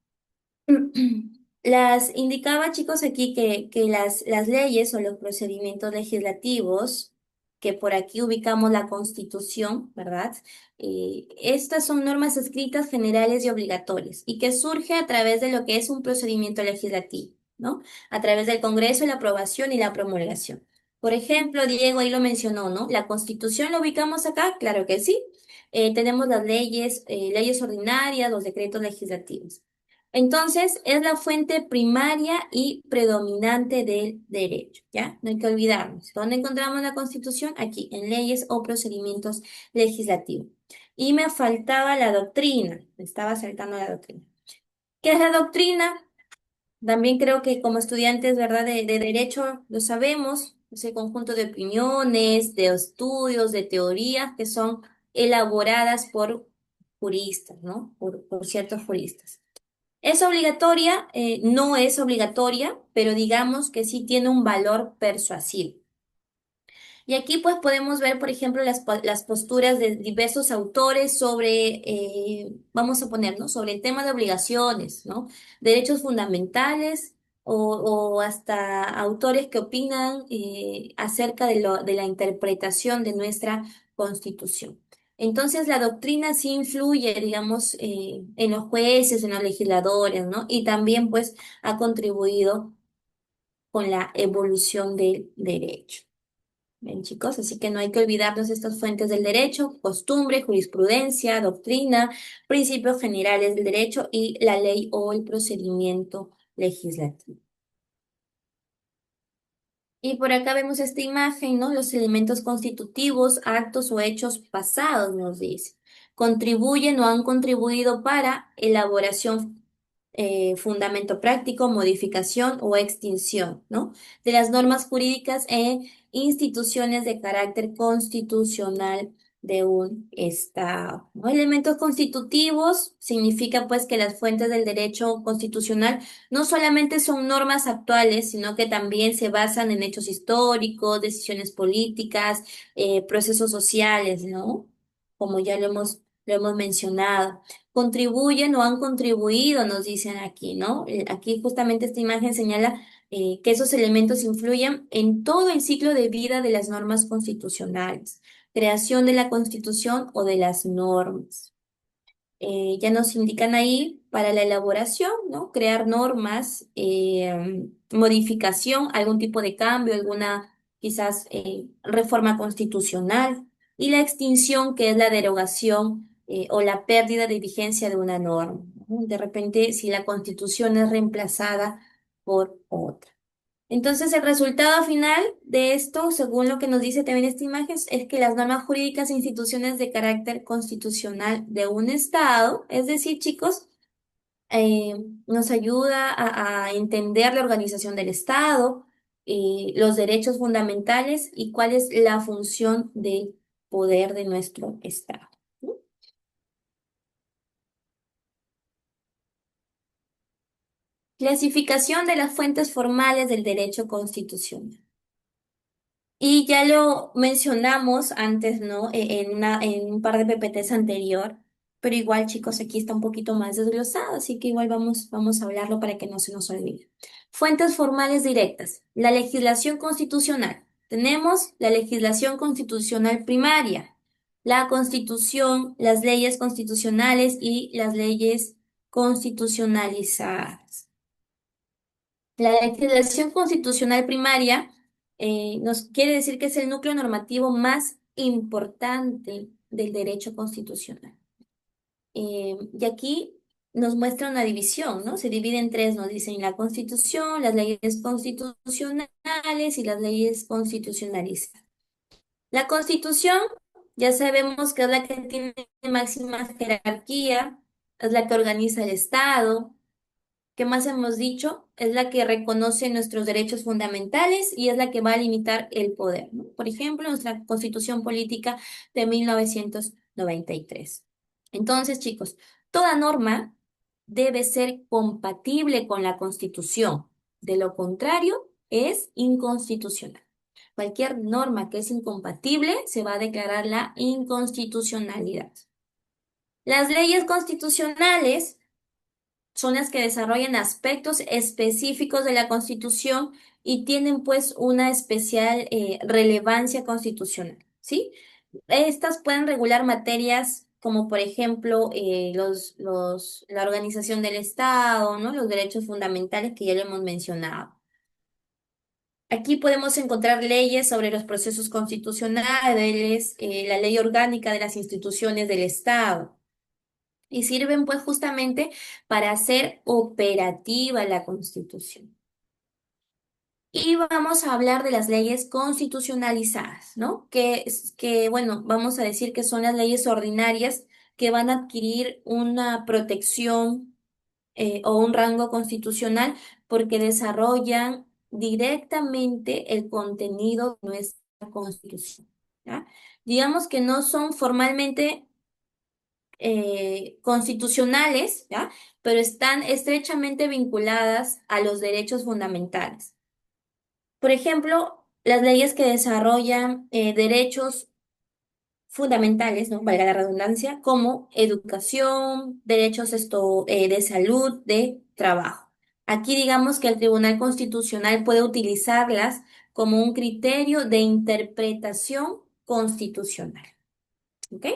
las indicaba, chicos, aquí que las leyes o los procedimientos legislativos, que por aquí ubicamos la Constitución, ¿verdad? Estas son normas escritas generales y obligatorias y que surge a través de lo que es un procedimiento legislativo, ¿no? A través del Congreso, la aprobación y la promulgación. Por ejemplo, Diego ahí lo mencionó, ¿no? ¿La Constitución la ubicamos acá? Claro que sí. Tenemos las leyes ordinarias, los decretos legislativos. Entonces, es la fuente primaria y predominante del derecho, ¿ya? No hay que olvidarnos. ¿Dónde encontramos la Constitución? Aquí, en leyes o procedimientos legislativos. Y me faltaba la doctrina, me estaba saltando la doctrina. ¿Qué es la doctrina? También creo que como estudiantes, ¿verdad? De derecho lo sabemos, ese conjunto de opiniones, de estudios, de teorías que son elaboradas por juristas, ¿no? Por ciertos juristas. ¿Es obligatoria? No es obligatoria, pero digamos que sí tiene un valor persuasivo. Y aquí pues podemos ver, por ejemplo, las posturas de diversos autores sobre, vamos a poner, ¿no? Sobre el tema de obligaciones, ¿no? Derechos fundamentales o hasta autores que opinan acerca de la interpretación de nuestra Constitución. Entonces la doctrina sí influye, digamos, en los jueces, en los legisladores, ¿no? Y también pues ha contribuido con la evolución del derecho. Bien, chicos, así que no hay que olvidarnos de estas fuentes del derecho: costumbre, jurisprudencia, doctrina, principios generales del derecho y la ley o el procedimiento legislativo. Y por acá vemos esta imagen, ¿no? Los elementos constitutivos, actos o hechos pasados, nos dice. Contribuyen o han contribuido para elaboración, fundamento práctico, modificación o extinción, ¿no? De las normas jurídicas e instituciones de carácter constitucional de un Estado, ¿no? Elementos constitutivos significa pues que las fuentes del derecho constitucional no solamente son normas actuales, sino que también se basan en hechos históricos, decisiones políticas, procesos sociales, ¿no? Como ya lo hemos lo hemos mencionado. Contribuyen o han contribuido, nos dicen aquí, ¿no? Aquí justamente esta imagen señala que esos elementos influyen en todo el ciclo de vida de las normas constitucionales, creación de la Constitución o de las normas. Ya nos indican ahí para la elaboración, ¿no? Crear normas, modificación, algún tipo de cambio, alguna quizás reforma constitucional y la extinción, que es la derogación o la pérdida de vigencia de una norma, ¿no? De repente, si la Constitución es reemplazada por otra. Entonces, el resultado final de esto, según lo que nos dice también esta imagen, es que las normas jurídicas e instituciones de carácter constitucional de un Estado, es decir, chicos, eh, nos ayuda a entender la organización del Estado, los derechos fundamentales y cuál es la función del poder de nuestro Estado. ¿No? Clasificación de las fuentes formales del derecho constitucional. Y ya lo mencionamos antes, ¿no? En un par de PPTs anterior, pero igual, chicos, aquí está un poquito más desglosado, así que igual vamos a hablarlo para que no se nos olvide. Fuentes formales directas. La legislación constitucional. Tenemos la legislación constitucional primaria, la Constitución, las leyes constitucionales y las leyes constitucionalizadas. La legislación constitucional primaria nos quiere decir que es el núcleo normativo más importante del derecho constitucional. Y aquí nos muestra una división, ¿no? Se divide en tres, nos dicen la Constitución, las leyes constitucionales y las leyes constitucionalizadas. La Constitución, ya sabemos que es la que tiene máxima jerarquía, es la que organiza el Estado. ¿Qué más hemos dicho? Es la que reconoce nuestros derechos fundamentales y es la que va a limitar el poder, ¿no? Por ejemplo, nuestra Constitución Política de 1993. Entonces, chicos, toda norma debe ser compatible con la Constitución. De lo contrario, es inconstitucional. Cualquier norma que es incompatible se va a declarar la inconstitucionalidad. Las leyes constitucionales son las que desarrollan aspectos específicos de la Constitución y tienen pues una especial relevancia constitucional, ¿sí? Estas pueden regular materias como por ejemplo la organización del Estado, ¿no? Los derechos fundamentales que ya lo hemos mencionado. Aquí podemos encontrar leyes sobre los procesos constitucionales, la ley orgánica de las instituciones del Estado y sirven pues justamente para hacer operativa la Constitución. Y vamos a hablar de las leyes constitucionalizadas, ¿no? Bueno, vamos a decir que son las leyes ordinarias que van a adquirir una protección o un rango constitucional porque desarrollan directamente el contenido de nuestra Constitución, ¿ya? Digamos que no son formalmente constitucionales, ¿ya? Pero están estrechamente vinculadas a los derechos fundamentales. Por ejemplo, las leyes que desarrollan derechos fundamentales, ¿no? Valga la redundancia, como educación, derechos de salud, de trabajo. Aquí digamos que el Tribunal Constitucional puede utilizarlas como un criterio de interpretación constitucional. ¿Ok?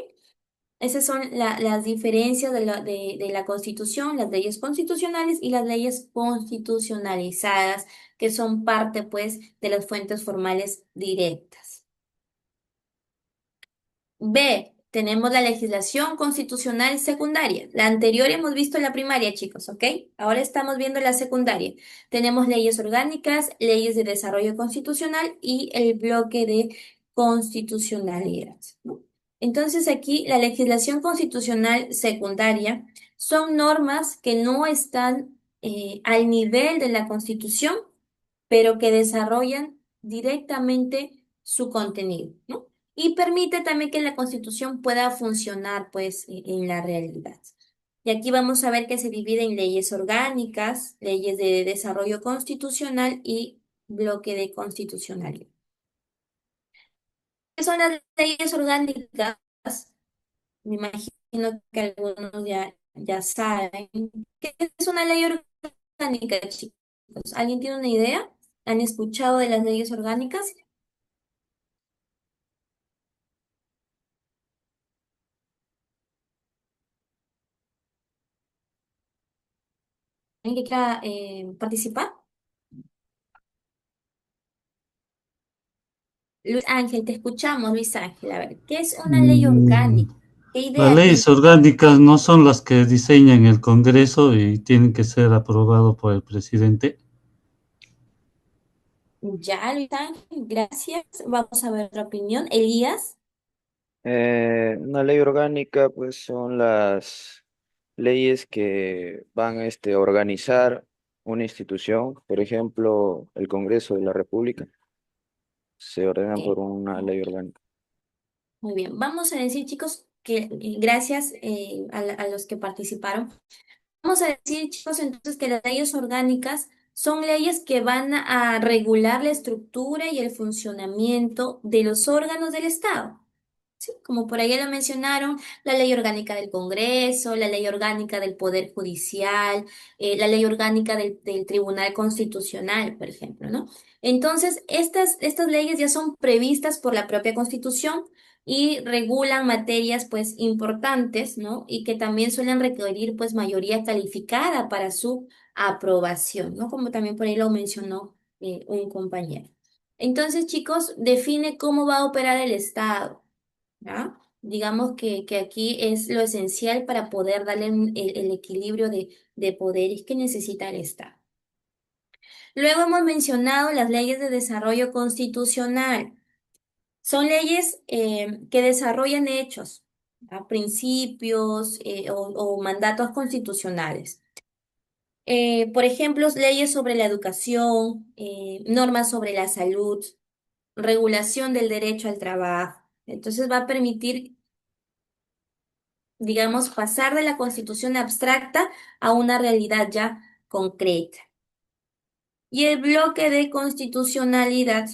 Esas son las diferencias de la Constitución, las leyes constitucionales y las leyes constitucionalizadas, que son parte, pues, de las fuentes formales directas. B, tenemos la legislación constitucional secundaria. La anterior hemos visto la primaria, chicos, ¿ok? Ahora estamos viendo la secundaria. Tenemos leyes orgánicas, leyes de desarrollo constitucional y el bloque de constitucionalidad, ¿no? Entonces aquí la legislación constitucional secundaria son normas que no están al nivel de la Constitución, pero que desarrollan directamente su contenido, ¿no? Y permite también que la Constitución pueda funcionar, pues, en la realidad. Y aquí vamos a ver que se divide en leyes orgánicas, leyes de desarrollo constitucional y bloque de constitucionalidad. ¿Qué son las leyes orgánicas? Me imagino imagino que algunos ya saben. ¿Qué es una ley orgánica, chicos? ¿Alguien tiene una idea? ¿Han escuchado de las leyes orgánicas? ¿Alguien que quiera participar? Luis Ángel, te escuchamos, Luis Ángel. A ver, ¿qué es una ley
Mm,
orgánica? ¿Qué
Las
idea
leyes
tienes?
orgánicas no son las que diseñan el Congreso y tienen que ser aprobado por el presidente.
Ya, Luis Ángel, gracias. Vamos a ver otra opinión. Elías.
Una ley orgánica, pues son las leyes que van a organizar una institución, por ejemplo, el Congreso de la República, se ordenan por una ley orgánica.
Muy bien, vamos a decir, chicos, que gracias a los que participaron. Vamos a decir, chicos, entonces que las leyes orgánicas son leyes que van a regular la estructura y el funcionamiento de los órganos del Estado. Sí, como por ahí lo mencionaron, la ley orgánica del Congreso, la ley orgánica del Poder Judicial, la ley orgánica del Tribunal Constitucional, por ejemplo, ¿no? Entonces, estas leyes ya son previstas por la propia Constitución y regulan materias, pues, importantes, ¿no? Y que también suelen requerir, pues, mayoría calificada para su aprobación, ¿no? Como también por ahí lo mencionó un compañero. Entonces, chicos, define cómo va a operar el Estado. ¿Ya? Digamos que aquí es lo esencial para poder darle el equilibrio de poderes que necesita el Estado. Luego hemos mencionado las leyes de desarrollo constitucional. Son leyes que desarrollan hechos, ¿ya? Principios o mandatos constitucionales. Por ejemplo, leyes sobre la educación, normas sobre la salud, regulación del derecho al trabajo. Entonces va a permitir, digamos, pasar de la constitución abstracta a una realidad ya concreta. Y el bloque de constitucionalidad,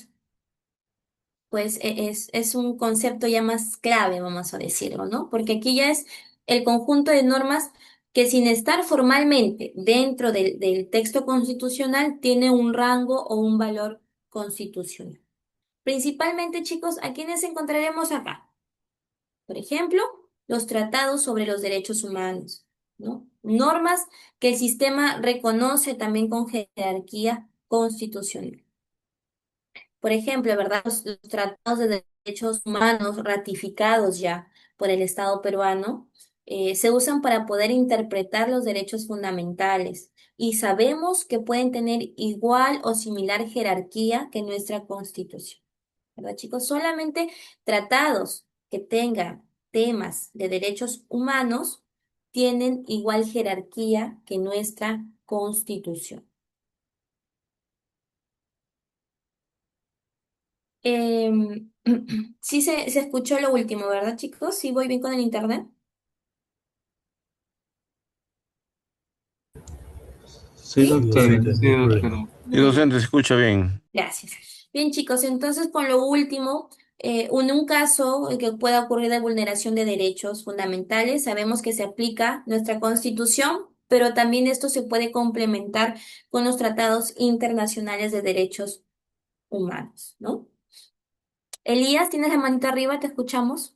pues es un concepto ya más clave, vamos a decirlo, ¿no? Porque aquí ya es el conjunto de normas que sin estar formalmente dentro del texto constitucional tiene un rango o un valor constitucional. Principalmente, chicos, ¿a quiénes encontraremos acá? Por ejemplo, los tratados sobre los derechos humanos, ¿no? Normas que el sistema reconoce también con jerarquía constitucional. Por ejemplo, ¿verdad? Los tratados de derechos humanos ratificados ya por el Estado peruano se usan para poder interpretar los derechos fundamentales y sabemos que pueden tener igual o similar jerarquía que nuestra Constitución. ¿Verdad, chicos? Solamente tratados que tengan temas de derechos humanos tienen igual jerarquía que nuestra Constitución. Em, sí se escuchó lo último, ¿verdad, chicos? Sí, voy bien con el internet.
Sí,
¿Sí?
Sí,
doctora.
docente, no hay problema.
Y
Muy bien.
docente, se escucha bien.
Gracias. Bien, chicos, entonces con lo último, un caso que pueda ocurrir de vulneración de derechos fundamentales, sabemos que se aplica nuestra Constitución, pero también esto se puede complementar con los tratados internacionales de derechos humanos, ¿no? Elías, tienes la manita arriba, te escuchamos.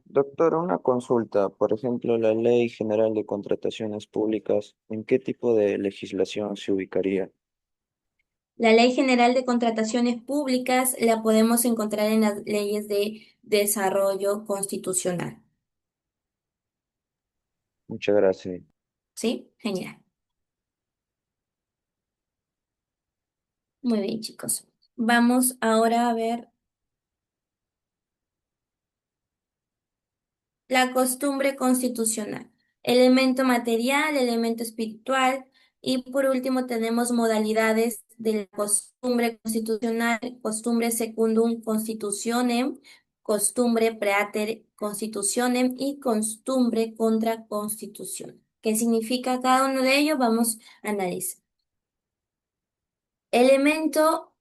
Doctor, una consulta. Por ejemplo, la Ley General de Contrataciones Públicas, ¿en qué tipo de legislación se ubicaría?
La Ley General de Contrataciones Públicas la podemos encontrar en las leyes de desarrollo constitucional.
Muchas gracias.
¿Sí? Genial. Muy bien, chicos. Vamos ahora a ver la costumbre constitucional. Elemento material, elemento espiritual y por último tenemos modalidades de la costumbre constitucional, costumbre secundum constitutionem, costumbre praeter constitutionem y costumbre contra constitución. ¿Qué significa cada uno de ellos? Vamos a analizar. Elemento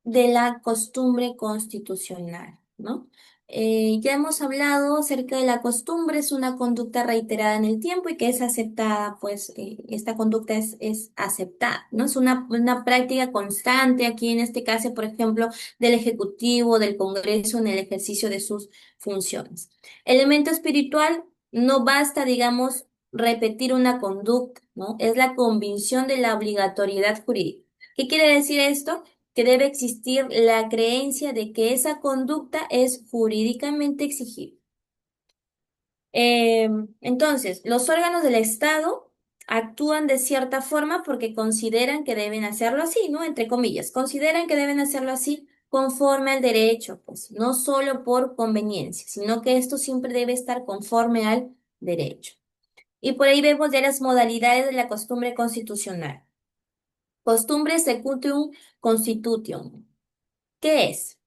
de la costumbre constitucional, ¿no? Ya hemos hablado acerca de la costumbre, es una conducta reiterada en el tiempo y que es aceptada, pues esta conducta es aceptada, ¿no? Es una práctica constante aquí en este caso, por ejemplo, del Ejecutivo, del Congreso en el ejercicio de sus funciones. Elemento espiritual, no basta, digamos, repetir una conducta, ¿no? Es la convicción de la obligatoriedad jurídica. ¿Qué quiere decir esto? Que debe existir la creencia de que esa conducta es jurídicamente exigible. Entonces, los órganos del Estado actúan de cierta forma porque consideran que deben hacerlo así, ¿no? Entre comillas, consideran que deben hacerlo así conforme al derecho, pues no solo por conveniencia, sino que esto siempre debe estar conforme al derecho. Y por ahí vemos ya las modalidades de la costumbre constitucional. Costumbre secutum constitutionem. ¿Qué es?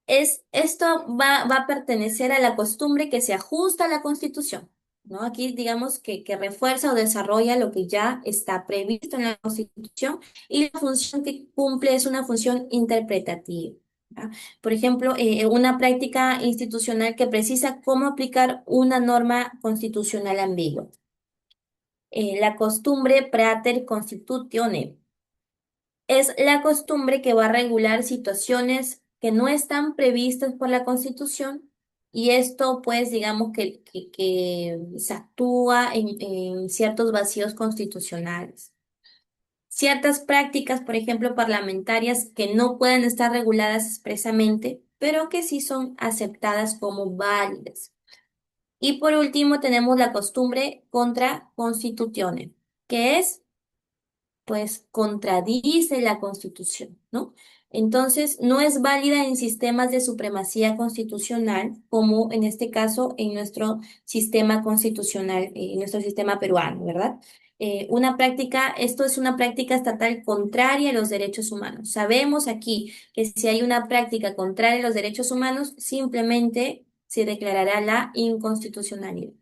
Esto va a pertenecer a la costumbre que se ajusta a la Constitución, ¿no? Aquí digamos que refuerza o desarrolla lo que ya está previsto en la Constitución y la función que cumple es una función interpretativa. ¿Ya? Por ejemplo, una práctica institucional que precisa cómo aplicar una norma constitucional ambigua. La costumbre prater constitutionem. Es la costumbre que va a regular situaciones que no están previstas por la Constitución y esto pues digamos que se actúa en ciertos vacíos constitucionales. Ciertas prácticas, por ejemplo, parlamentarias que no pueden estar reguladas expresamente, pero que sí son aceptadas como válidas. Y por último tenemos la costumbre contra constituciones, que es pues contradice la Constitución, ¿no? Entonces, no es válida en sistemas de supremacía constitucional, como en este caso en nuestro sistema constitucional, en nuestro sistema peruano, ¿verdad? Esto es una práctica estatal contraria a los derechos humanos. Sabemos aquí que si hay una práctica contraria a los derechos humanos, simplemente se declarará la inconstitucionalidad.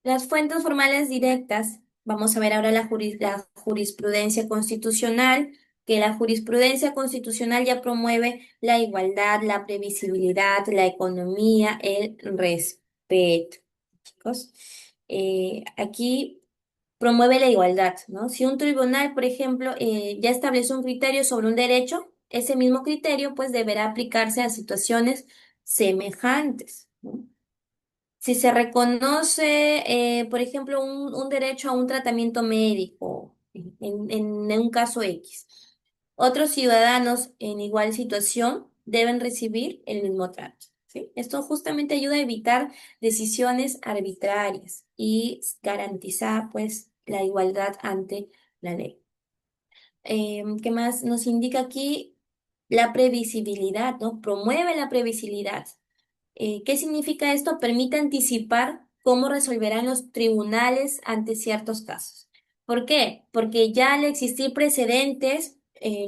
Las fuentes formales directas, vamos a ver ahora la jurisprudencia constitucional, que la jurisprudencia constitucional ya promueve la igualdad, la previsibilidad, la economía, el respeto. Chicos, aquí promueve la igualdad, ¿no? Si un tribunal, por ejemplo, ya establece un criterio sobre un derecho, ese mismo criterio pues deberá aplicarse a situaciones semejantes, ¿no? Si se reconoce, por ejemplo, un derecho a un tratamiento médico en un caso X, otros ciudadanos en igual situación deben recibir el mismo trato, ¿sí? Esto justamente ayuda a evitar decisiones arbitrarias y garantizar, pues, la igualdad ante la ley. ¿Qué más nos indica aquí? La previsibilidad, ¿no? Promueve la previsibilidad. ¿Qué significa esto? Permite anticipar cómo resolverán los tribunales ante ciertos casos. ¿Por qué? Porque ya al existir precedentes,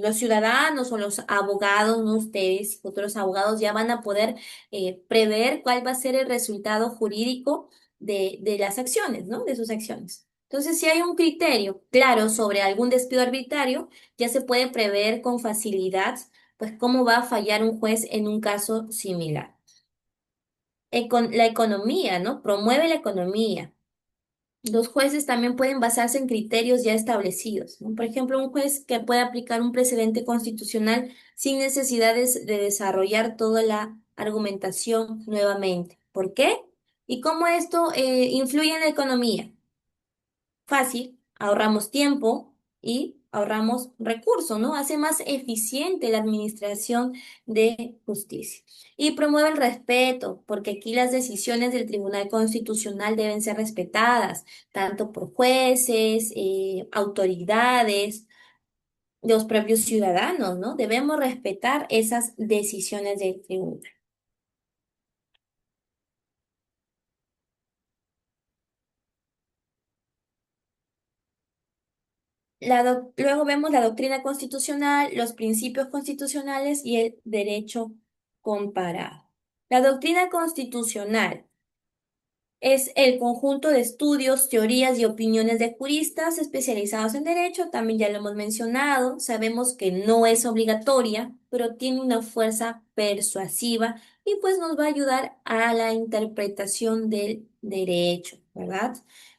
los ciudadanos o los abogados, no ustedes, futuros abogados, ya van a poder prever cuál va a ser el resultado jurídico de las acciones, ¿no? De sus acciones. Entonces, si hay un criterio claro sobre algún despido arbitrario, ya se puede prever con facilidad, pues, cómo va a fallar un juez en un caso similar. La economía, ¿no? Promueve la economía. Los jueces también pueden basarse en criterios ya establecidos, ¿no? Por ejemplo, un juez que puede aplicar un precedente constitucional sin necesidades de desarrollar toda la argumentación nuevamente. ¿Por qué? ¿Y cómo esto influye en la economía? Fácil, ahorramos tiempo y ahorramos recursos, ¿no? Hace más eficiente la administración de justicia. Y promueve el respeto, porque aquí las decisiones del Tribunal Constitucional deben ser respetadas, tanto por jueces, autoridades, los propios ciudadanos, ¿no? Debemos respetar esas decisiones del tribunal. Luego vemos la doctrina constitucional, los principios constitucionales y el derecho comparado. La doctrina constitucional Es el conjunto de estudios, teorías y opiniones de juristas especializados en derecho. También ya lo hemos mencionado. Sabemos que no es obligatoria, pero tiene una fuerza persuasiva y pues nos va a ayudar a la interpretación del derecho, ¿verdad?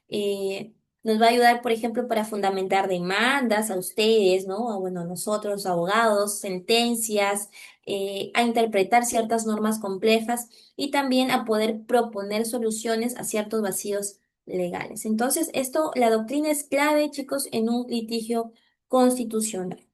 Eh, Nos va a ayudar, por ejemplo, para fundamentar demandas a ustedes, ¿no? A, bueno, a nosotros, abogados, sentencias, a interpretar ciertas normas complejas y también a poder proponer soluciones a ciertos vacíos legales. Entonces, esto, la doctrina es clave, chicos, en un litigio constitucional.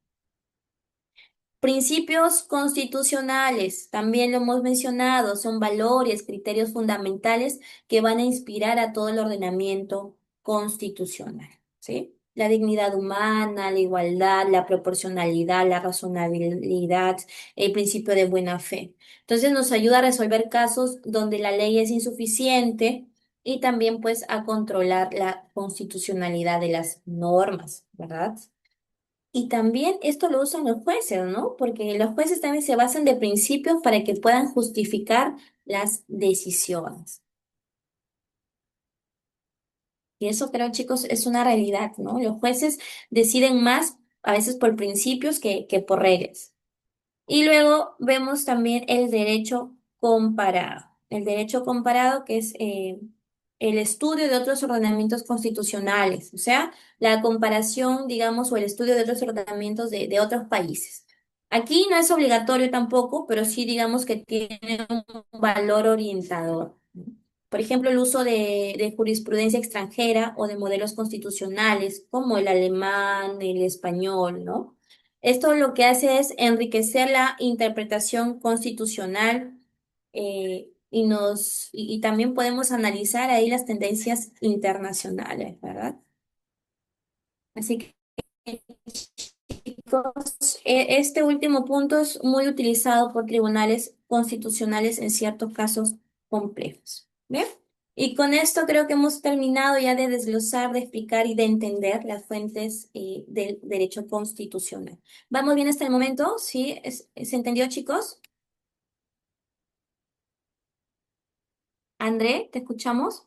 Principios constitucionales, también lo hemos mencionado, son valores, criterios fundamentales que van a inspirar a todo el ordenamiento constitucional, ¿sí? La dignidad humana, la igualdad, la proporcionalidad, la razonabilidad, el principio de buena fe. Entonces nos ayuda a resolver casos donde la ley es insuficiente y también pues a controlar la constitucionalidad de las normas, ¿verdad? Y también esto lo usan los jueces, ¿no? Porque los jueces también se basan de principios para que puedan justificar las decisiones. Y eso creo, chicos, es una realidad, ¿no? Los jueces deciden más a veces por principios que por reglas. Y luego vemos también el derecho comparado. El derecho comparado, que es el estudio de otros ordenamientos constitucionales, o sea, la comparación, digamos, o el estudio de otros ordenamientos de otros países. Aquí no es obligatorio tampoco, pero sí digamos que tiene un valor orientador. Por ejemplo, el uso de jurisprudencia extranjera o de modelos constitucionales como el alemán, el español, ¿no? Esto lo que hace es enriquecer la interpretación constitucional y también podemos analizar ahí las tendencias internacionales, ¿verdad? Así que, chicos, este último punto es muy utilizado por tribunales constitucionales en ciertos casos complejos. ¿Bien? Y con esto creo que hemos terminado ya de desglosar, de explicar y de entender las fuentes del derecho constitucional. ¿Vamos bien hasta el momento? ¿Sí? ¿Se entendió, chicos? André, ¿te escuchamos?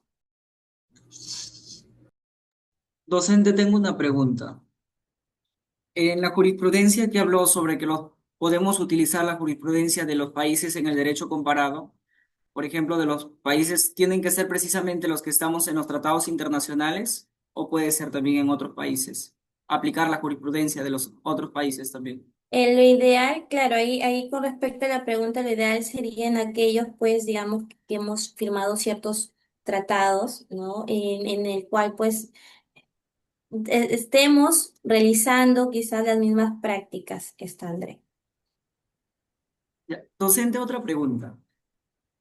Docente, tengo una pregunta. En la jurisprudencia que habló sobre que podemos utilizar la jurisprudencia de los países en el derecho comparado, por ejemplo, de los países, ¿tienen que ser precisamente los que estamos en los tratados internacionales o puede ser también en otros países? Aplicar la jurisprudencia de los otros países también.
Lo ideal, claro, ahí con respecto a la pregunta, lo ideal sería en aquellos, pues, digamos, que hemos firmado ciertos tratados, ¿no? En el cual, pues, estemos realizando quizás las mismas prácticas que está André.
Ya. Docente, otra pregunta.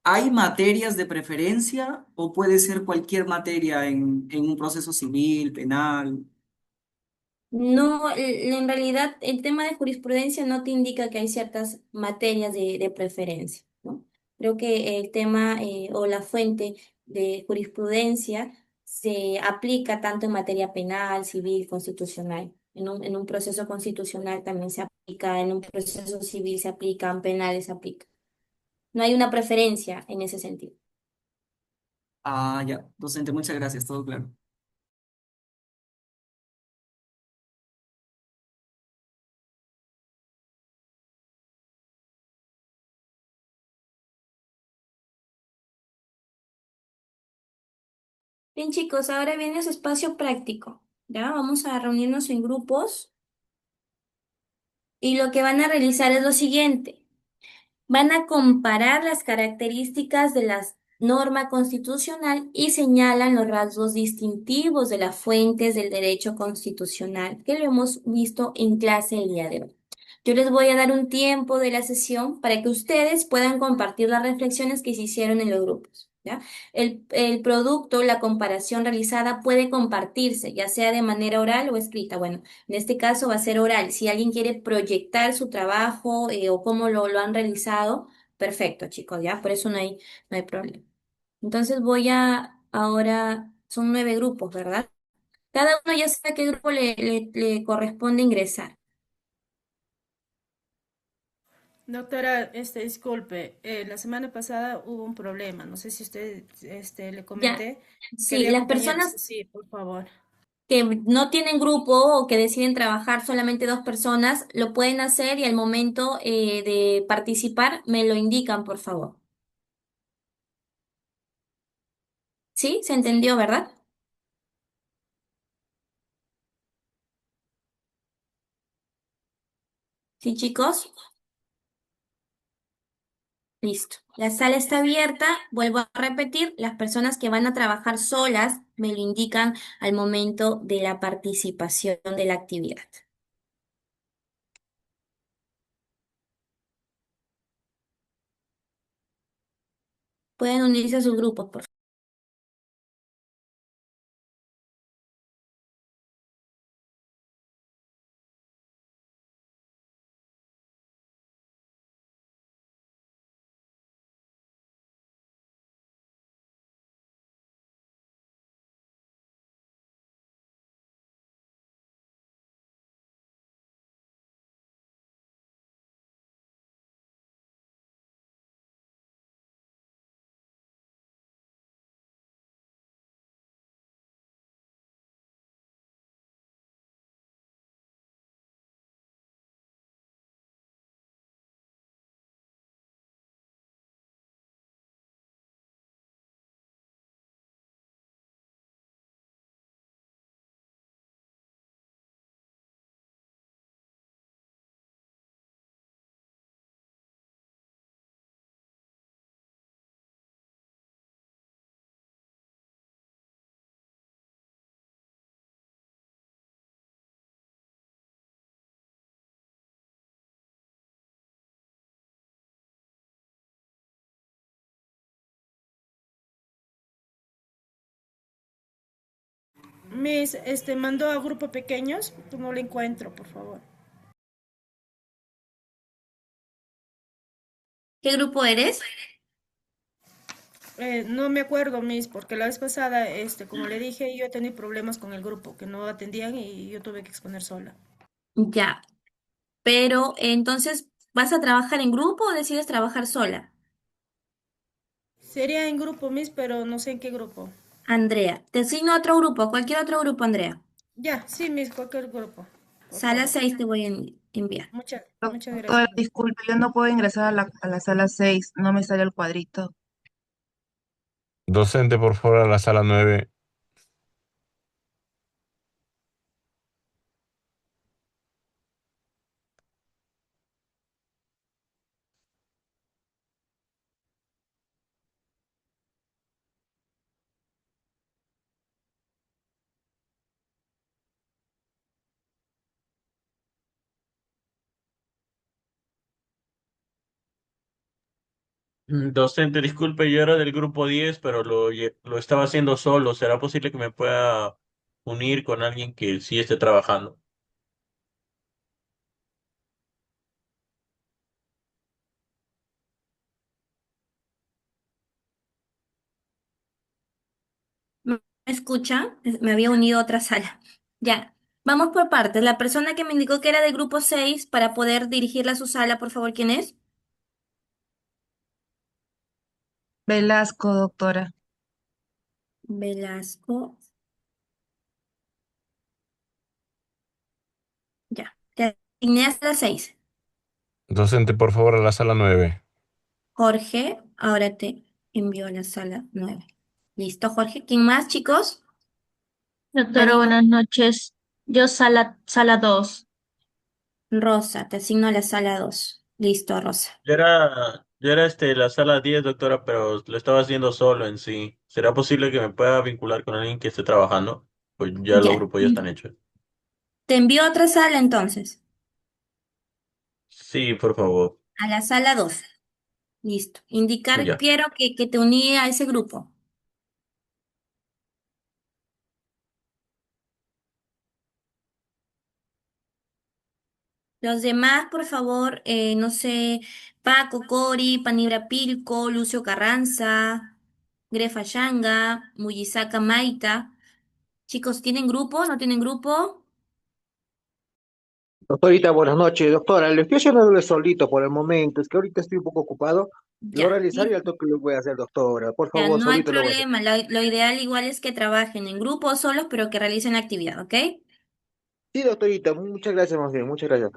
¿Hay materias de preferencia o puede ser cualquier materia en un proceso civil, penal?
No, en realidad el tema de jurisprudencia no te indica que hay ciertas materias de preferencia, ¿no? Creo que el tema o la fuente de jurisprudencia se aplica tanto en materia penal, civil, constitucional. En un proceso constitucional también se aplica, en un proceso civil se aplica, en penales se aplica. No hay una preferencia en ese sentido.
Ah, ya. Docente, muchas gracias, todo claro.
Bien, chicos, ahora viene su espacio práctico. ¿Ya? Vamos a reunirnos en grupos y lo que van a realizar es lo siguiente. Van a comparar las características de la norma constitucional y señalan los rasgos distintivos de las fuentes del derecho constitucional, que lo hemos visto en clase el día de hoy. Yo les voy a dar un tiempo de la sesión para que ustedes puedan compartir las reflexiones que se hicieron en los grupos, ¿ya? El producto, la comparación realizada puede compartirse, ya sea de manera oral o escrita. Bueno, en este caso va a ser oral. Si alguien quiere proyectar su trabajo o cómo lo han realizado, perfecto, chicos, ¿ya? Por eso no hay problema. Entonces ahora, son 9 grupos, ¿verdad? Cada uno ya sabe a qué grupo le corresponde ingresar.
Doctora, disculpe, la semana pasada hubo un problema, no sé si usted, le
Ya,
comenté que
sí,
había
las
compañeros,
personas
sí, por favor.
que no tienen grupo o que deciden trabajar solamente dos personas, lo pueden hacer y al momento de participar me lo indican, por favor. ¿Sí? ¿Se entendió, verdad? Sí, chicos. Listo. La sala está abierta. Vuelvo a repetir, las personas que van a trabajar solas me lo indican al momento de la participación de la actividad. Pueden unirse a sus grupos, por favor.
Miss, mandó a grupo pequeños, no lo encuentro, por favor.
¿Qué grupo eres?
No me acuerdo, Miss, porque la vez pasada, como le dije, yo he tenido problemas con el grupo, que no atendían y yo tuve que exponer sola.
Ya, pero entonces, ¿vas a trabajar en grupo o decides trabajar sola?
Sería en grupo, Miss, pero no sé en qué grupo.
Andrea, te asigno a otro grupo, cualquier otro grupo, Andrea.
Ya, sí, Miss, cualquier grupo, por
Sala
favor.
6 te voy a enviar.
Muchas
Doctora,
gracias, Miss.
disculpe, yo no puedo ingresar a la sala 6, no me sale el cuadrito.
Docente, por favor, a la sala 9.
Docente, disculpe, yo era del grupo 10, pero lo estaba haciendo solo. ¿Será posible que me pueda unir con alguien que sí esté trabajando?
¿Me escucha? Me había unido a otra sala. Ya, vamos por partes. La persona que me indicó que era del grupo 6 para poder dirigirla a su sala, por favor, ¿quién es?
Velasco, doctora.
Velasco. Ya, te asigné hasta las 6.
Docente, por favor, a la sala 9.
Jorge, ahora te envío a la sala 9. ¿Listo, Jorge? ¿Quién más, chicos?
Doctora,
Ánimo.
buenas noches. Yo sala 2.
Rosa, te asigno a la sala 2. Listo, Rosa.
Yo era la sala 10, doctora, pero lo estaba haciendo solo en sí. ¿Será posible que me pueda vincular con alguien que esté trabajando? Pues ya los
Ya.
grupos ya están hechos.
Te envío a otra sala entonces,
Sí, por favor.
a la sala 2. Listo. Indicar,
Ya.
Piero, que te uní a ese grupo. Los demás, por favor, no sé, Paco, Cori, Panibra Pilco, Lucio Carranza, Grefa Yanga, Muyisaka Maita. Chicos, ¿tienen grupo? ¿No tienen grupo?
Doctorita, buenas noches. Doctora, le estoy haciendo solito por el momento. Es que ahorita estoy un poco ocupado. Lo
Ya,
realizaré al
listo.
toque lo voy a hacer, doctora. Por
Ya,
favor,
no hay
solito lo voy a hacer.
problema. Lo ideal igual es que trabajen en grupo o solos, pero que realicen la actividad, ¿ok?
Sí, doctorita, muchas gracias más bien. Muchas gracias.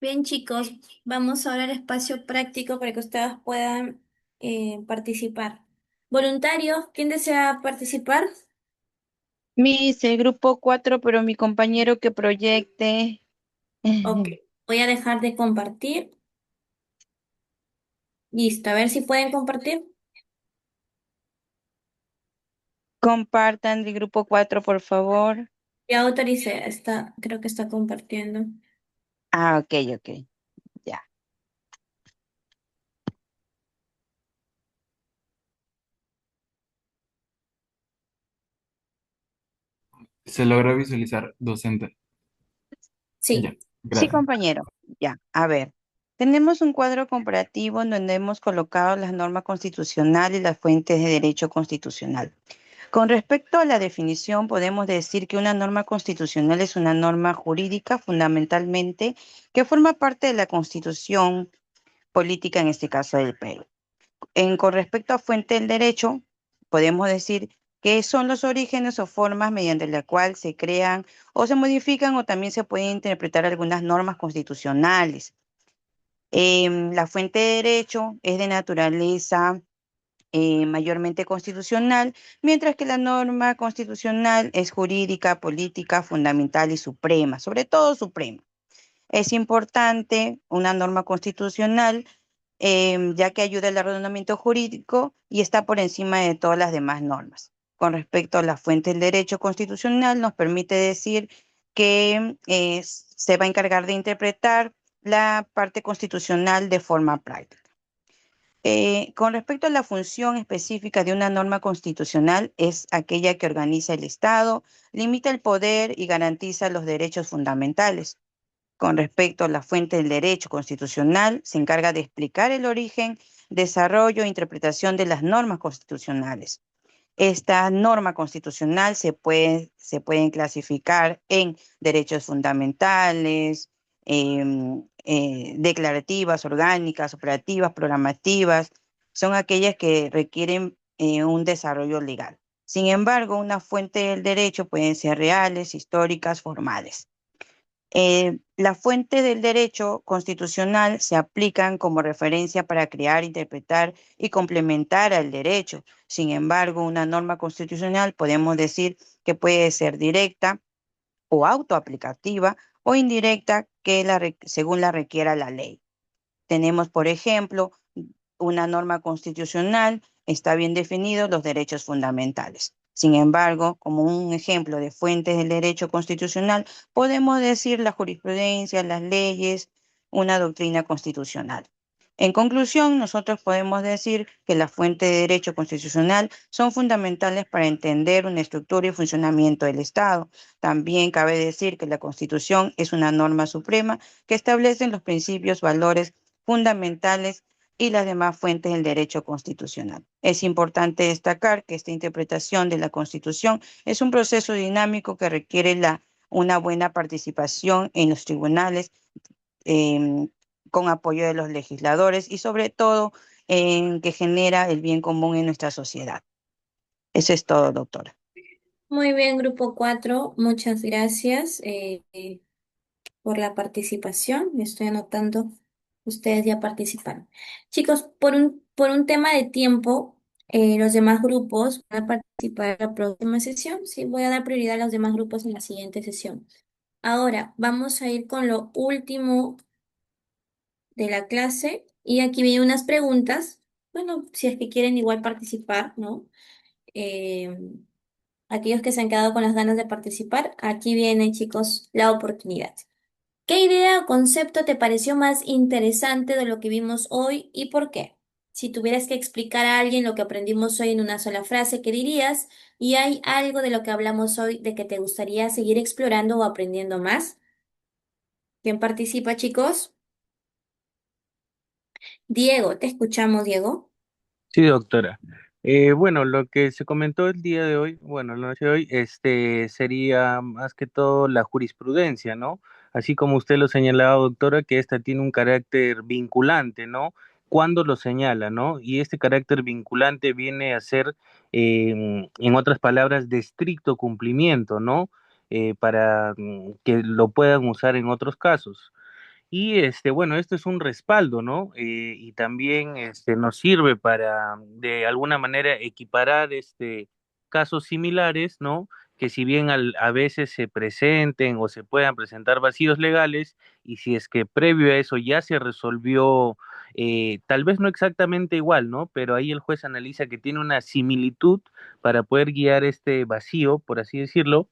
Bien, chicos, vamos ahora al espacio práctico para que ustedes puedan participar. Voluntarios, ¿quién desea participar?
Miss, el grupo 4, pero mi compañero que proyecte.
Ok, voy a dejar de compartir. Listo, a ver si pueden compartir.
Compartan el grupo 4, por favor.
Ya autoricé, creo que está compartiendo.
Ah, ok, ok. Ya.
Se logra visualizar docente. Ya,
Sí.
Sí,
gracias.
compañero. Ya. A ver. Tenemos un cuadro comparativo en donde hemos colocado las normas constitucionales y las fuentes de derecho constitucional. Con respecto a la definición, podemos decir que una norma constitucional es una norma jurídica fundamentalmente que forma parte de la constitución política, en este caso del Perú. Con respecto a fuente del derecho, podemos decir que son los orígenes o formas mediante la cual se crean o se modifican o también se pueden interpretar algunas normas constitucionales. La fuente de derecho es de naturaleza mayormente constitucional, mientras que la norma constitucional es jurídica, política, fundamental y suprema, sobre todo suprema. Es importante una norma constitucional, ya que ayuda al ordenamiento jurídico y está por encima de todas las demás normas. Con respecto a la fuente del derecho constitucional, nos permite decir que se va a encargar de interpretar la parte constitucional de forma práctica. Con respecto a la función específica de una norma constitucional, es aquella que organiza el Estado, limita el poder y garantiza los derechos fundamentales. Con respecto a la fuente del derecho constitucional, se encarga de explicar el origen, desarrollo e interpretación de las normas constitucionales. Esta norma constitucional se pueden clasificar en derechos fundamentales, declarativas, orgánicas, operativas, programativas. Son aquellas que requieren un desarrollo legal. Sin embargo, una fuente del derecho pueden ser reales, históricas, formales. La fuente del derecho constitucional se aplican como referencia para crear, interpretar y complementar al derecho. Sin embargo, una norma constitucional podemos decir que puede ser directa o autoaplicativa o indirecta según la requiera la ley. Tenemos, por ejemplo, una norma constitucional, está bien definidos los derechos fundamentales. Sin embargo, como un ejemplo de fuentes del derecho constitucional, podemos decir la jurisprudencia, las leyes, una doctrina constitucional. En conclusión, nosotros podemos decir que las fuentes de derecho constitucional son fundamentales para entender una estructura y funcionamiento del Estado. También cabe decir que la Constitución es una norma suprema que establece los principios, valores fundamentales y las demás fuentes del derecho constitucional. Es importante destacar que esta interpretación de la Constitución es un proceso dinámico que requiere una buena participación en los tribunales, em, con apoyo de los legisladores y sobre todo en que genera el bien común en nuestra sociedad. Eso es todo, doctora.
Muy bien, grupo 4, muchas gracias por la participación. Me estoy anotando, ustedes ya participaron. Chicos, por un tema de tiempo, los demás grupos van a participar en la próxima sesión. Sí, voy a dar prioridad a los demás grupos en la siguiente sesión. Ahora, vamos a ir con lo último de la clase y aquí vienen unas preguntas. Bueno, si es que quieren igual participar, ¿no? Eh, aquellos que se han quedado con las ganas de participar, aquí viene, chicos, la oportunidad. ¿Qué idea o concepto te pareció más interesante de lo que vimos hoy y por qué? Si tuvieras que explicar a alguien lo que aprendimos hoy en una sola frase, ¿qué dirías? ¿Y hay algo de lo que hablamos hoy de que te gustaría seguir explorando o aprendiendo más? ¿Quién participa, chicos? Diego, te escuchamos, Diego.
Sí, doctora. Bueno, lo que se comentó el día de hoy, bueno, la noche de hoy, sería más que todo la jurisprudencia, ¿no? Así como usted lo señalaba, doctora, que esta tiene un carácter vinculante, ¿no? Cuando lo señala, ¿no? Y este carácter vinculante viene a ser, en otras palabras, de estricto cumplimiento, ¿no? Para que lo puedan usar en otros casos. Y bueno, esto es un respaldo, ¿no? Y también nos sirve para de alguna manera equiparar casos similares, ¿no? Que si bien a veces se presenten o se puedan presentar vacíos legales, y si es que previo a eso ya se resolvió, tal vez no exactamente igual, ¿no? Pero ahí el juez analiza que tiene una similitud para poder guiar este vacío, por así decirlo,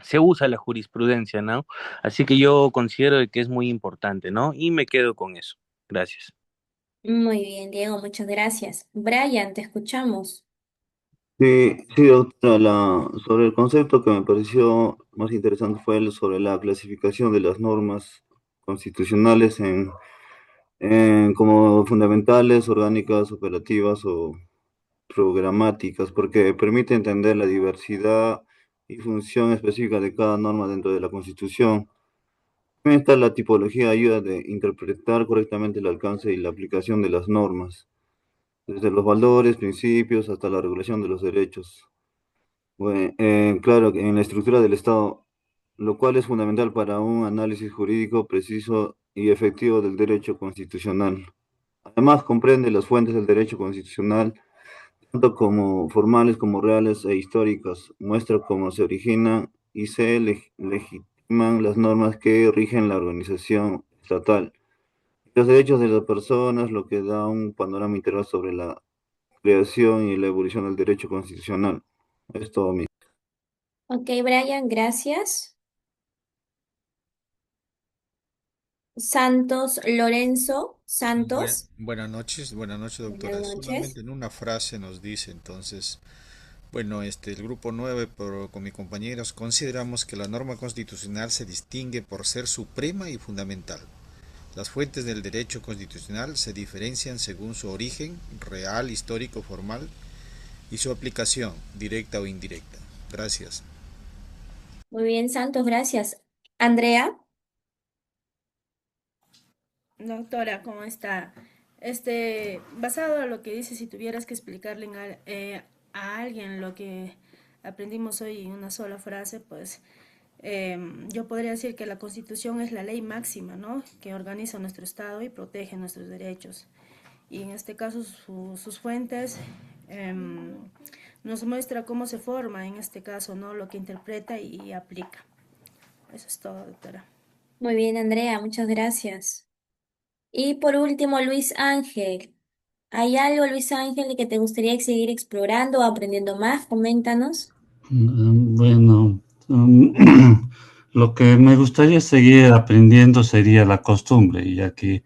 se usa la jurisprudencia, ¿no? Así que yo considero de que es muy importante, ¿no? Y me quedo con eso. Gracias.
Muy bien, Diego, muchas gracias. Brian, te escuchamos.
Sí, sí, doctora, sobre el concepto que me pareció más interesante fue el sobre la clasificación de las normas constitucionales como fundamentales, orgánicas, operativas o programáticas, porque permite entender la diversidad y función específica de cada norma dentro de la Constitución. También está la tipología, ayuda de interpretar correctamente el alcance y la aplicación de las normas, desde los valores, principios, hasta la regulación de los derechos. Bueno, claro, que en la estructura del Estado, lo cual es fundamental para un análisis jurídico preciso y efectivo del derecho constitucional. Además, comprende las fuentes del derecho constitucional, tanto como formales como reales e históricas, muestra cómo se originan y se legitiman las normas que rigen la organización estatal. Los derechos de las personas, lo que da un panorama integral sobre la creación y la evolución del derecho constitucional. Es todo, mi.
Ok, Brian, gracias. Santos, Lorenzo, Santos,
Buenas noches,
buenas
doctora.
noches.
Solamente en una frase nos dice entonces, bueno, el grupo 9 con mis compañeros consideramos que la norma constitucional se distingue por ser suprema y fundamental. Las fuentes del derecho constitucional se diferencian según su origen, real, histórico, formal, y su aplicación, directa o indirecta. Gracias.
Muy bien, Santos, gracias. Andrea,
Doctora, ¿cómo está? Basado a lo que dice, si tuvieras que explicarle a alguien lo que aprendimos hoy en una sola frase, pues yo podría decir que la Constitución es la ley máxima, ¿no? Que organiza nuestro Estado y protege nuestros derechos. Y en este caso sus fuentes nos muestra cómo se forma, en este caso, ¿no? Lo que interpreta y aplica. Eso es todo, doctora.
muy bien, Andrea, muchas gracias. Y por último, Luis Ángel. ¿Hay algo, Luis Ángel, que te gustaría seguir explorando o aprendiendo más? Coméntanos.
Bueno, lo que me gustaría seguir aprendiendo sería la costumbre, ya que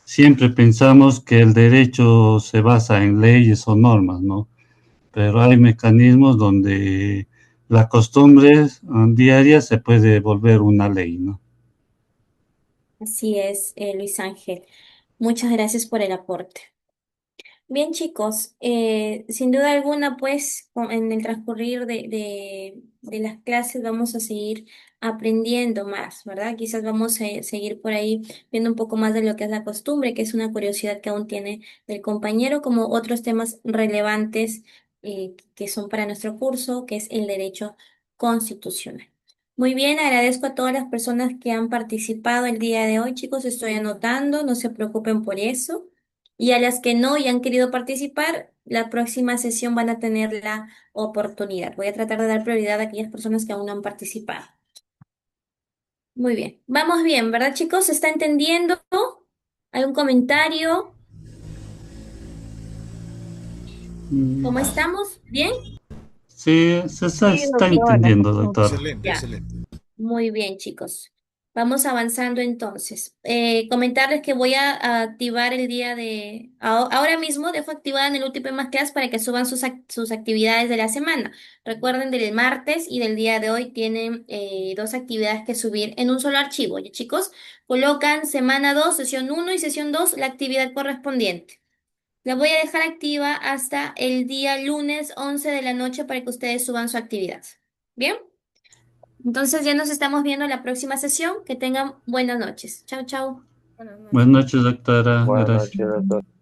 siempre pensamos que el derecho se basa en leyes o normas, ¿no? Pero hay mecanismos donde la costumbre diaria se puede volver una ley, ¿no?
Así es, Luis Ángel. Muchas gracias por el aporte. Bien, chicos, sin duda alguna, pues en el transcurrir de las clases vamos a seguir aprendiendo más, ¿verdad? Quizás vamos a seguir por ahí viendo un poco más de lo que es la costumbre, que es una curiosidad que aún tiene del compañero, como otros temas relevantes que son para nuestro curso, que es el derecho constitucional. Muy bien, agradezco a todas las personas que han participado el día de hoy, chicos, estoy anotando, no se preocupen por eso. Y a las que no y han querido participar, la próxima sesión van a tener la oportunidad. Voy a tratar de dar prioridad a aquellas personas que aún no han participado. Muy bien. Vamos bien, ¿verdad, chicos? ¿Se está entendiendo? ¿Algún comentario? ¿Cómo estamos? ¿Bien?
Sí, se
Sí,
está
doctora.
entendiendo, doctor.
Excelente,
Ya.
excelente.
Muy bien, chicos. Vamos avanzando entonces. Comentarles que voy a activar el día de... Ahora mismo dejo activada en el último más class para que suban sus actividades de la semana. Recuerden, del martes y del día de hoy tienen dos actividades que subir en un solo archivo. ¿Ya, chicos? Colocan semana 2 sesión 1 y sesión 2 la actividad correspondiente. La voy a dejar activa hasta el día lunes 11 de la noche para que ustedes suban su actividad. ¿Bien? Entonces ya nos estamos viendo en la próxima sesión. Que tengan buenas noches. Chao, chao.
Buenas noches.
Buenas noches, doctora.
Buenas
Gracias.
noches, doctor.